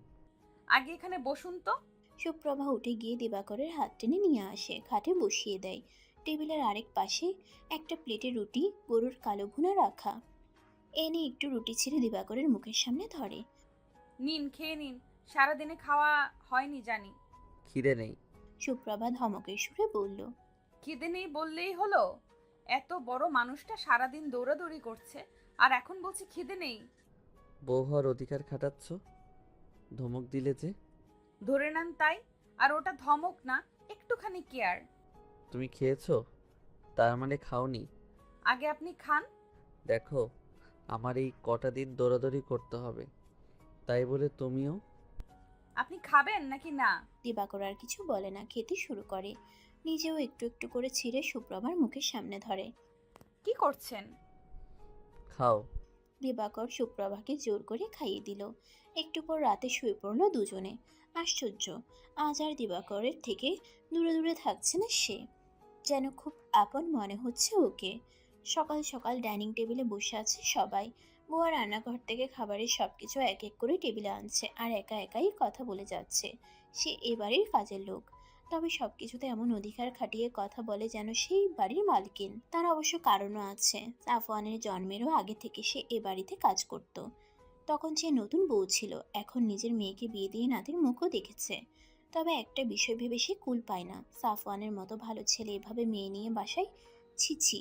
আগে এখানে বসুন তো। সুপ্রভা উঠে গিয়ে দিবাকরের হাত টেনে নিয়ে আসে, খাটে বসিয়ে দেয়। টেবিলের আরেক পাশে একটা প্লেটে রুটি, গরুর কালো ভুনা রাখা। এনে একটু রুটি ছিঁড়ে দিবাকরের মুখের সামনে ধরে। নিন, খেয়ে নিন। সারাদিনে খাওয়া হয়নি জানি। খিদে নেই। সুপ্রভা ধমকের সুরে বলল, খিদে নেই বললেই হলো? এত বড় মানুষটা সারাদিন দৌড়াদৌড়ি করছে, আর এখন বলছে খিদে নেই? বউ হওয়ার অধিকার খাটাচ্ছ, ধমক দিলে যে। ধরে নেন তাই। আর ওটা ধমক না, একটুখানি কেয়ার। তুমি খেয়েছো? তার মানে খাওনি। আগে আপনি খান। দেখো, আমার এই কটা দিন দৌড়াদৌড়ি করতে হবে, তাই বলে তুমিও। আপনি খাবেন নাকি না? দিবাকর আর কিছু বলে না, খেতে শুরু করে। নিজেও একটু একটু করে ছিঁড়ে সুপ্রভার মুখের সামনে ধরে। কি করছেন? খাও। দিবাকর সুপ্রভাকে জোর করে খাইয়ে দিল। একটু পর রাতে শুয়ে পড়ল দুজনে। আশ্চর্য, আজ আর দিবাকরের থেকে দূরে দূরে থাকছে না সে, যেন খুব আপন মনে হচ্ছে ওকে। সকাল সকাল ডাইনিং টেবিলে বসে আছে সবাই। বুয়া রান্নাঘর থেকে খাবারের সবকিছু এক এক করে টেবিলে আনছে, আর একা একাই কথা বলে যাচ্ছে। সে এ বাড়ির কাজের লোক, তবে সবকিছুতে এমন অধিকার খাটিয়ে কথা বলে যেন সেই বাড়ির মালকিন। তার অবশ্য কারণও আছে। সাফওয়ানের জন্মেরও আগে থেকে সে এ বাড়িতে কাজ করত। তখন সে নতুন বউ ছিল, এখন নিজের মেয়েকে বিয়ে দিয়ে নাতির মুখও দেখেছে। তবে একটা বিষয় ভেবে সে কুল পায় না, সাফওয়ানের মতো ভালো ছেলে এভাবে মেয়ে নিয়ে বাসায়, ছিছি।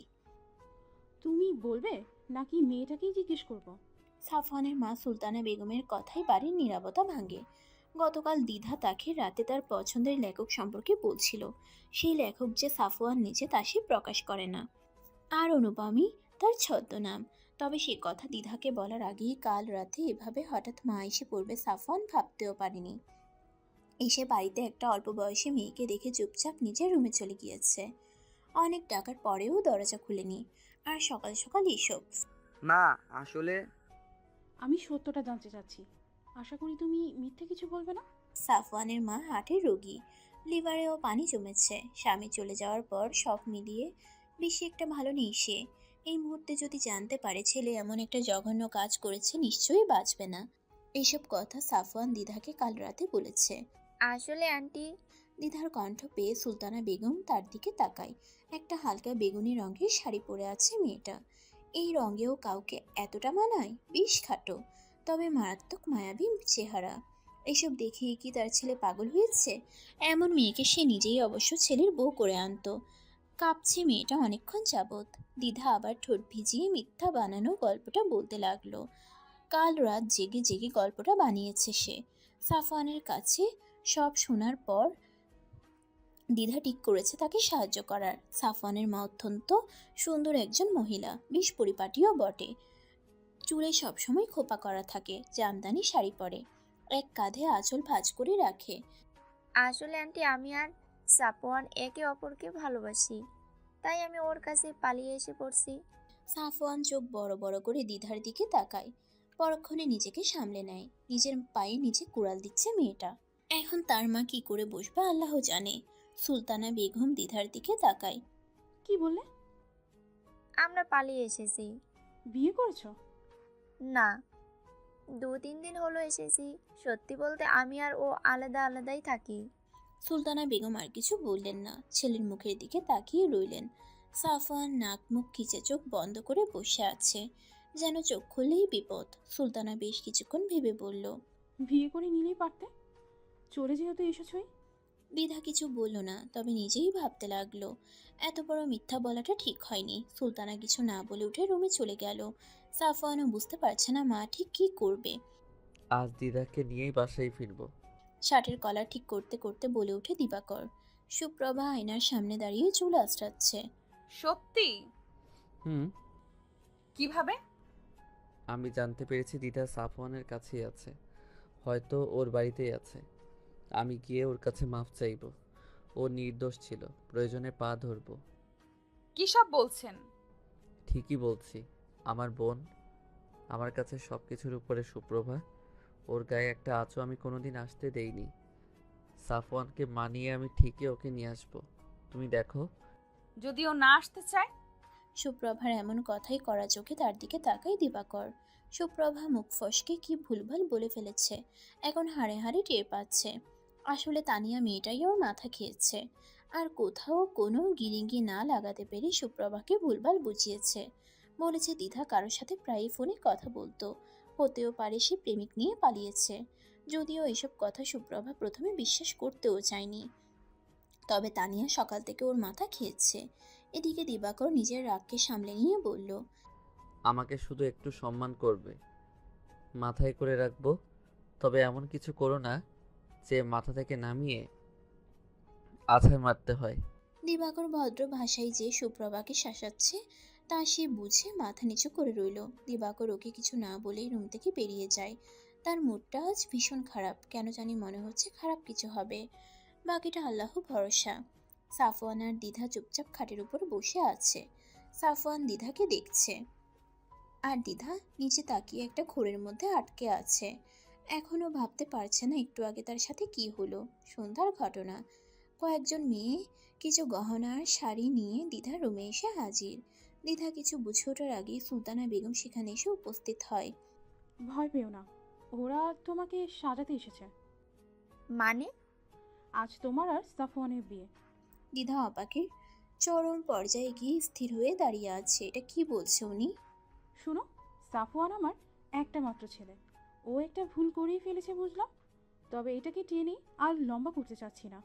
তুমি বলবে নাকি মেয়েটাকেই জিজ্ঞেস করব? সাফওয়ানের মা সুলতানা বেগমের কথাই বাড়ির নীরবতা ভাঙে। গতকাল দ্বিধা তাকে রাতে তার পছন্দের লেখক সম্পর্কে বলছিল। সেই লেখক যে সাফওয়ান নিজে তা সে প্রকাশ করে না, আর অনুপমী তার ছদ্মনাম। তবে সে কথা দ্বিধাকে বলার আগেই কাল রাতে এভাবে হঠাৎ মা এসে পড়বে সাফওয়ান ভাবতেও পারেনি। এসে বাড়িতে একটা অল্প বয়সী মেয়েকে দেখে চুপচাপ নিজের রুমে চলে গিয়েছে। অনেক ডাকার পরেও দরজা খুলেনি। আর সকাল সকাল এসব। মা, আসলে আমি সত্যটা জানতে চাচ্ছি। আশা করি তুমি মিথ্যে কিছু বলবে না। সাফওয়ানের মা হার্টের রোগী, লিভারেও পানি জমেছে। স্বামী চলে যাওয়ার পর সব মিলিয়ে বেশি একটা ভালো নেই সে। এই মুহূর্তে যদি জানতে পারে ছেলে এমন একটা জঘন্য কাজ করেছে, নিশ্চয়ই বাঁচবে না। এইসব কথা সাফওয়ান দ্বিধাকে কাল রাতে বলেছে। আসলে আন্টি, দ্বিধার কণ্ঠ পেয়ে সুলতানা বেগম তার দিকে তাকায়। একটা হালকা বেগুনি রঙের শাড়ি পরে আছে মেয়েটা। এই রঙেও কাউকে এতটা মানায়? বেশ খাটো, তবে মারাত্মক মায়াবী চেহারা। এসব দেখেই কি তার ছেলে পাগল হয়েছে? এমন মেয়েকে সে নিজেই অবশ্য ছেলের বউ করে আনতো। কাঁপছে মেয়েটা অনেকক্ষণ যাবৎ। দ্বিধা আবার ঠোঁট ভিজিয়ে মিথ্যা বানানো গল্পটা বলতে লাগলো। কাল রাত জেগে জেগে গল্পটা বানিয়েছে সে। সাফওয়ানের কাছে সব শোনার পর দ্বিধা ঠিক করেছে তাকে সাহায্য করার। সাফওয়ানের মা অত্যন্ত সুন্দর একজন মহিলা, বেশ পরিপাটিও বটে। চুলে সবসময় খোপা করা থাকে, জামদানি শাড়ি পরে, এক কাঁধে আঁচল ভাঁজ করে রাখে। আসলে আন্টি, আমি আর সাপওয়ান একে অপরকে ভালোবাসি, তাই আমি ওর কাছে পালিয়ে এসে পড়ছি। সাফওয়ান চোখ বড় বড় করে দ্বিধার দিকে তাকায়। পরক্ষণে নিজেকে সামলে নেয়। নিজের পায়ে নিজে কুড়াল দিচ্ছে মেয়েটা। এখন তার মা কি করে বসবে আল্লাহ জানে। সুলতানা বেগম দ্বিধার দিকে তাকায়। কি বললে? আমরা পালিয়ে এসেছি। বিয়ে করেছো? না, 2-3 দিন হলো এসেছি। সত্যি বলতে আমি আর ও আলাদা আলাদাই থাকি। সুলতানা বেগম আর কিছু বললেন না, ছেলের মুখের দিকে তাকিয়ে রইলেন। সাফওয়ান নাক মুখ খিচে চোখ বন্ধ করে বসে আছে, যেন চোখ খুললেই বিপদ। সুলতানা বেশ কিছুক্ষণ ভেবে বলল, বিয়ে করে নিলেই পারতে, চলে যেহেতু এসেছই। দ্বিধা কিছু বলল না, তবে নিজেই ভাবতে লাগলো এত বড় মিথ্যা বলাটা ঠিক হয়নি। সুলতানা কিছু না বলে উঠে রুমে চলে গেল। সাফওয়ানও বুঝতে পারছে না মা ঠিক কি করবে। আজ দিদাকে নিয়েই বাসায় ফিরবো। শার্টের কলার ঠিক করতে করতে বলে ওঠে দিবাকর। সুপ্রভা আয়নার সামনে দাঁড়িয়ে চুল আঁচড়াচ্ছে। সত্যি? হুম। কিভাবে? আমি জানতে পেরেছি দিদা সাফওয়ানের কাছেই আছে, হয়তো ওর বাড়িতেই আছে। আমি গিয়ে ওর কাছে মাফ চাইবো। ও নির্দোষ ছিল, প্রয়োজনে পা ধরবো। কি সব বলছেন? ঠিকই বলছি। আমার বোন, আমার কাছে সব কিছুর উপরে সুপ্রভা। ওর গায়ে একটা আঁচও আমি কোনোদিন আসতে দেইনি। সাফওয়ানকে মানিয়ে আমি ঠিকই ওকে নিয়ে আসবো, তুমি দেখো। যদি ও না আসতে চায়? সুপ্রভার এমন কথাই করা চোখে তার দিকে তাকায় দিবাকর। সুপ্রভা মুখ ফসকে কি ভুলভাল বলে ফেলেছে, এখন হাড়ে হাড়ে টের পাচ্ছে। আসলে তানিয়া মেয়েটাই ওর মাথা খেয়েছে, আর কোথাও কোনো গিরিঙ্গি না লাগাতে পেরে সুপ্রভাকে ভুলভাল বুঝিয়েছে। বলেছে দ্বিধা কারোর সাথে প্রায়ই ফোনে কথা বলতো, হতেও পারে সে প্রেমিক নিয়ে পালিয়েছে। যদিও এসব কথা সুপ্রভা প্রথমে বিশ্বাস করতেও চায়নি, তবে তানিয়া সকাল থেকে ওর মাথা খেয়েছে। এদিকে দিবাকর নিজের রাগকে সামলে নিয়ে বলল, আমাকে শুধু একটু সম্মান করবে, মাথায় করে রাখবো। তবে এমন কিছু করো না যে মাথা থেকে নামিয়ে আছাড় মারতে হয়। দিবাকর ভদ্র ভাষায় যে সুপ্রভাকে শাসাচ্ছে তা সে বুঝে মাথা নিচু করে রইল। দিবাকর ওকে কিছু না বলেই রুম থেকে বেরিয়ে যায়। তার মুডটা আজ ভীষণ খারাপ, কেন জানি মনে হচ্ছে খারাপ কিছু হবে। বাকিটা আল্লাহ ভরসা। সাফওয়ান আর দ্বিধা চুপচাপ খাটের উপর বসে আছে। সাফওয়ান দ্বিধাকে দেখছে, আর দ্বিধা নিচে তাকিয়ে একটা ঘোরের মধ্যে আটকে আছে। এখনো ভাবতে পারছে না একটু আগে তার সাথে কি হলো। সন্ধ্যার ঘটনা। কয়েকজন মেয়ে কিছু গহনা আর শাড়ি নিয়ে দ্বিধার রুমে এসে হাজির। দ্বিধা কিছু বুঝে ওঠার আগেই সুলতানা বেগম সেখানে এসে উপস্থিত হয়। ভয় পেও না, ওরা তোমাকে সাজাতে এসেছে। মানে? আজ তোমার আর সাফওয়ানের বিয়ে। দ্বিধা অবাকের চরম পর্যায়ে গিয়ে স্থির হয়ে দাঁড়িয়ে আছে। এটা কি বলছে উনি? শোনো, সাফওয়ান আমার একটা মাত্র ছেলে। ও একটা ভুল করেই ফেলেছে বুঝলাম, তবে এটাকে টেনে আর লম্বা করতে চাচ্ছি না।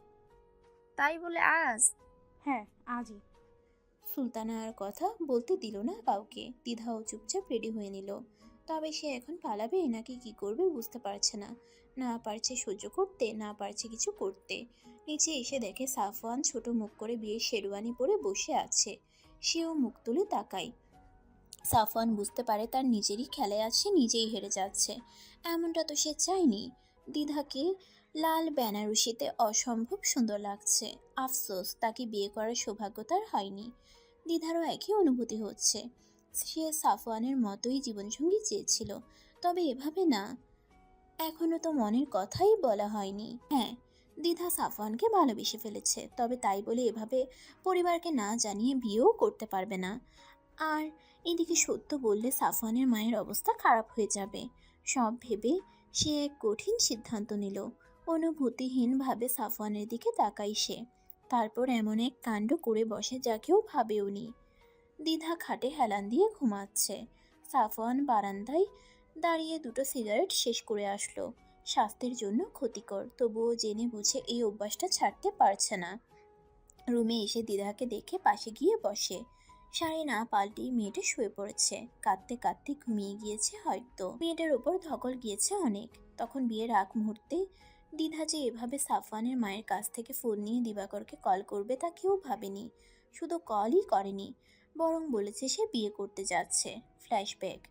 তাই বলে আজ? হ্যাঁ, আজই। সুলতানা আর কথা বলতে দিল না কাউকে। দ্বিধাও চুপচাপ রেডি হয়ে নিল। তবে সে এখন পালাবে নাকি কি করবে বুঝতে পারছে না। না পারছে সহ্য করতে, না পারছে কিছু করতে। নিচে এসে দেখে সাফওয়ান ছোট মুখ করে বিয়ের শেরওয়ানি পরে বসে আছে। সেও মুখ তুলে তাকায়। সাফওয়ান বুঝতে পারে তার নিজেরই খেলায় আছে, নিজেই হেরে যাচ্ছে। এমনটা তো সে চায়নি। দ্বিধাকে লাল বেনারসিতে অসম্ভব সুন্দর লাগছে। আফসোস তাকে বিয়ে করার সৌভাগ্য তার হয়নি। দ্বিধারও একই অনুভূতি হচ্ছে। সে সাফওয়ানের মতোই জীবনসঙ্গী চেয়েছিল, তবে এভাবে না। এখনো তো মনের কথাই বলা হয়নি। হ্যাঁ, দ্বিধা সাফওয়ানকে ভালোবেসে ফেলেছে, তবে তাই বলে এভাবে পরিবারকে না জানিয়ে বিয়েও করতে পারবে না। আর এদিকে সত্য বললে সাফওয়ানের মায়ের অবস্থা খারাপ হয়ে যাবে। সব ভেবে সে এক কঠিন সিদ্ধান্ত নিল। অনুভূতিহীনভাবে সাফওয়ানের দিকে তাকাই সে। তারপর এমন এক কাণ্ড করে বসে যা কেউ ভাবেওনি। দ্বিধা খাটে হেলান দিয়ে ঘুমাচ্ছে। সাফওয়ান বারান্দায় দাঁড়িয়ে দুটো সিগারেট শেষ করে আসলো। স্বাস্থ্যের জন্য ক্ষতিকর, তবুও জেনে বুঝে এই অভ্যাসটা ছাড়তে পারছে না। রুমে এসে দ্বিধাকে দেখে পাশে গিয়ে বসে। শাড়ি না পাল্টেই মেয়েটা শুয়ে পড়েছে। কাঁদতে কাঁদতে ঘুমিয়ে গিয়েছে হয়তো। মেয়েটার উপর ধকল গিয়েছে অনেক। তখন বিয়ের আগ মুহূর্তে দ্বিধা যে এভাবে সাফওয়ানের মায়ের কাছ থেকে ফোন নিয়ে দিবাকরকে কল করবে তা কেউ ভাবেনি। শুধু কলই করেনি, বরং বলেছে সে বিয়ে করতে যাচ্ছে। ফ্ল্যাশব্যাক।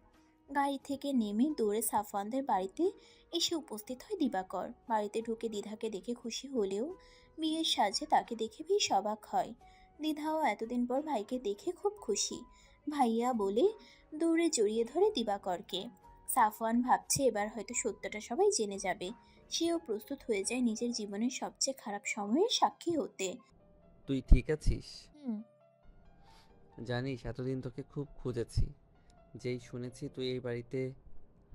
গাড়ি থেকে নেমে দৌড়ে সাফওয়ানদের বাড়িতে এসে উপস্থিত হয় দিবাকর। বাড়িতে ঢুকে দ্বিধাকে দেখে খুশি হলেও বিয়ের সাজে তাকে দেখে বেশ অবাক হয়। দ্বিধাও এতদিন পর ভাইকে দেখে খুব খুশি। ভাইয়া বলে দৌড়ে জড়িয়ে ধরে দিবাকরকে। সাফওয়ান ভাবছে এবার হয়তো সত্যটা সবাই জেনে যাবে। সেও প্রস্তুত হয়ে যায় নিজের জীবনের সবচেয়ে খারাপ সময়ের সাক্ষী হতে। তুই ঠিক আছিস? হুম। জানিস এতদিন তোকে খুব খুঁজেছি। যেই শুনেছি তুই এই বাড়িতে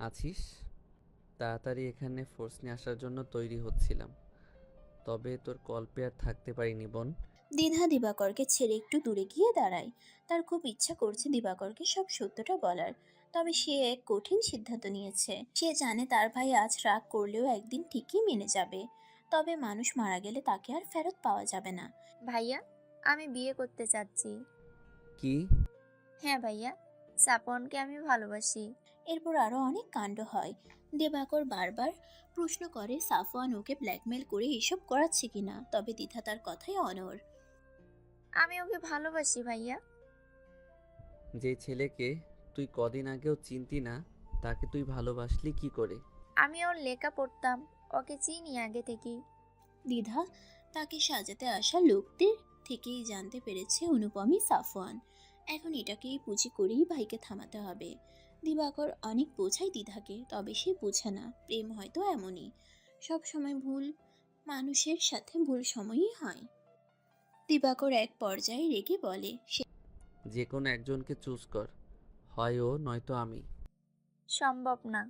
আছিস, তাড়াতাড়ি এখানে ফোর্স নিয়ে আসার জন্য তৈরি হচ্ছিলাম। তবে তোর কল পেয়ে আর থাকতে পারিনি বোন। দ্বিধা দিবাকরকে ছেড়ে একটু দূরে গিয়ে দাঁড়ায়। তার খুব ইচ্ছা করছে দিবাকরকে সব সত্যটা বলার, তবে সে এক কঠিন সিদ্ধান্ত নিয়েছে। সে জানে তার ভাই আজ রাগ করলেও একদিন ঠিকই মেনে যাবে। তবে মানুষ মারা গেলে তাকে আর ফেরত পাওয়া যাবে না। ভাইয়া, আমি বিয়ে করতে চাচ্ছি। কি? হ্যাঁ ভাইয়া, সাপনকে আমি ভালোবাসি। এরপর আরো অনেক কাণ্ড হয়। দিবাকর বারবার প্রশ্ন করে সাফওয়ান ওকে ব্ল্যাকমেল করে এসব করাচ্ছে কিনা, তবে দ্বিধা তার কথাই অনড়। আমি ওকে ভালোবাসি ভাইয়া। যে ছেলেকে তুই কদিন আগেও চিনতি না, তাকে তুই ভালোবাসলি কি করে? আমি ওর লেখা পড়তাম, ওকে চিনি আগে থেকেই। দ্বিধা তাকে সাজাতে আসা লোকদের থেকেই জানতে পেরেছে অনুপমই সাফওয়ান। এখন এটাকেই পুঁজি করেই ভাইকে থামাতে হবে। দিবাকর অনেক বোঝায় দ্বিধাকে, তবে সে বোঝে না। প্রেম হয়তো এমনই, সব সময় ভুল মানুষের সাথে ভুল সময়ই হয়। দিবাকর এক পর্যায়ে রেগে বলে, সে যে কোনো একজনকে চুজ কর, হয় ও নয়তো আমি। সম্ভব না।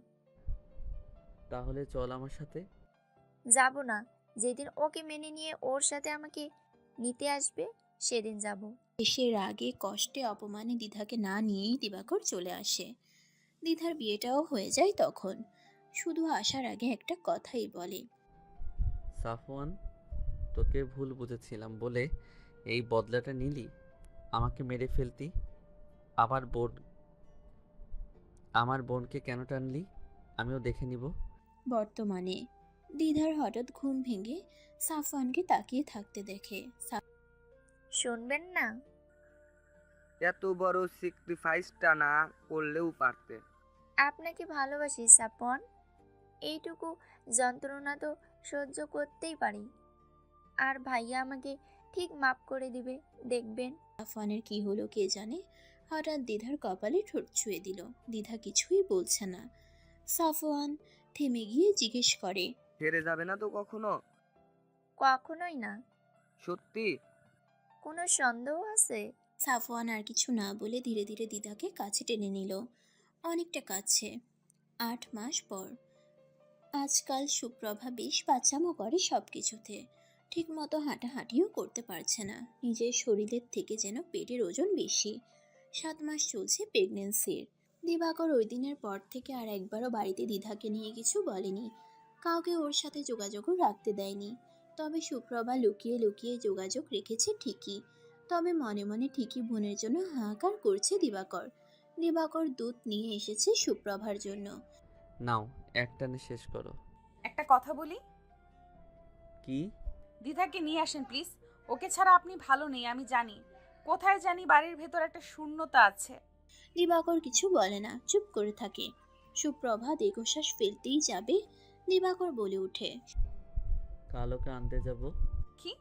তাহলে চল আমার সাথে। যাব না। যেদিন ওকে মেনে নিয়ে ওর সাথে আমাকে নিতে আসবে সেদিন যাব। সে রাগে কষ্টে অপমানে দ্বিধাকে না নিয়েই দিবাকর চলে আসে। দ্বিধার বিয়েটাও হয়ে যায় তখন। শুধু আসার আগে একটা কথাই বলে, সাফওয়ান, তোকে ভুল বুঝেছিলাম বলে এই বদলাটা নিলি। আমাকে মেরে ফেলতি। আমার বোন, আমার বোনকে কেন টানলি? আমিও দেখে নিব। বর্তমানে দ্বিধার হঠাৎ ঘুম ভেঙে সাফওয়ানকে তাকিয়ে থাকতে দেখে। শুনবেন না? এত বড় স্যাক্রিফাইসটা না করলেও পারতে। আপনাকে ভালোবাসি সাপন। এইটুকু যন্ত্রণা তো সহ্য করতেই পারি। আর ভাইয়া আমাকে ঠিক মাপ করে দিবে, দেখবেন। সাফওয়ানের কি হলো কে জানে, হঠাৎ দ্বিধার কপালে ঠোঁট ছুঁয়ে দিল। দ্বিধা কিছুই বলছে না। সাফওয়ান থেমে গিয়ে জিজ্ঞেস করে, হেরে যাবে না তো কখনো? কখনোই না। সত্যি? কোনো সন্দেহ আছে? সাফওয়ান আর কিছু না বলে ধীরে ধীরে দ্বিধাকে কাছে টেনে নিল। অনেকটা কাছে। 8 মাস পর। আজকাল সুপ্রভা বেশ বাচ্চামো করে সব কিছুতে। ঠিক মতো হাঁটাহাঁটিও করতে পারছে না। নিজের শরীরের থেকে যেন পেটের ওজন বেশি। 7 মাস চলছে প্রেগনেন্সির। দিবাকর ওই দিনের পর থেকে আর একবারও বাড়িতে দ্বিধাকে নিয়ে কিছু বলেনি। কাউকে ওর সাথে যোগাযোগও রাখতে দেয়নি। তবে সুপ্রভা লুকিয়ে লুকিয়ে যোগাযোগ রেখেছে ঠিকই। তবে মনে মনে ঠিকই বোনের জন্য হাহাকার করছে দিবাকর। দিবাকর দুধ নিয়ে এসেছে সুপ্রভার জন্য। নাও, একটানে শেষ করো। একটা কথা বলি, কি? দিদাকে নিয়ে আসেন প্লিজ। ওকে ছাড়া আপনি ভালো নেই আমি জানি। কোথায় জানি বাড়ির ভেতর একটা শূন্যতা আছে। দিবাকর কিছু বলে না, চুপ করে থাকে। সুপ্রভা দীর্ঘশ্বাস ফেলতেই যাবে, দিবাকর বলে ওঠে, কাল ওকে আনতে যাব। কি?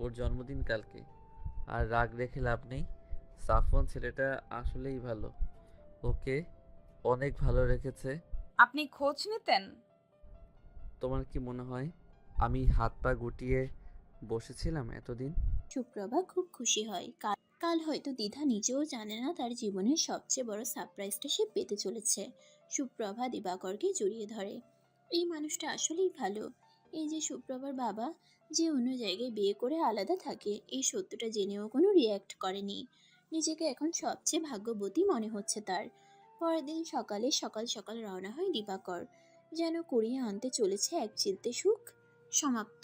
ওর জন্মদিন কালকে। আর রাগ রেখে লাভ নেই। সাফওয়ান ছেলেটা আসলেই ভালো, ওকে অনেক ভালো রেখেছে। আপনি খোঁজ নিতেন? তোমার কি মনে হয় আমি হাত পা গুটিয়ে বসেছিলাম এতদিন? সুপ্রভা খুব খুশি হয়। কাল হয়তো দ্বিধা নিজেও জানে না তার জীবনের সবচেয়ে বড় সারপ্রাইজটা সে পেতে চলেছে। সুপ্রভা দিবাকরকে জড়িয়ে ধরে। এই মানুষটা আসলেই ভালো। এই যে সুপ্রভার বাবা, যে অন্য জায়গায় বিয়ে করে আলাদা থাকে, এই সত্যটা জেনেও কোনো রিয়্যাক্ট করেনি। নিজেকে এখন সবচেয়ে ভাগ্যবতী মনে হচ্ছে তার। পরের দিন সকালে সকাল সকাল রওনা হয় দিবাকর, যেন কুড়িয়ে আনতে চলেছে এক চিলতে সুখ। সমাপ্ত।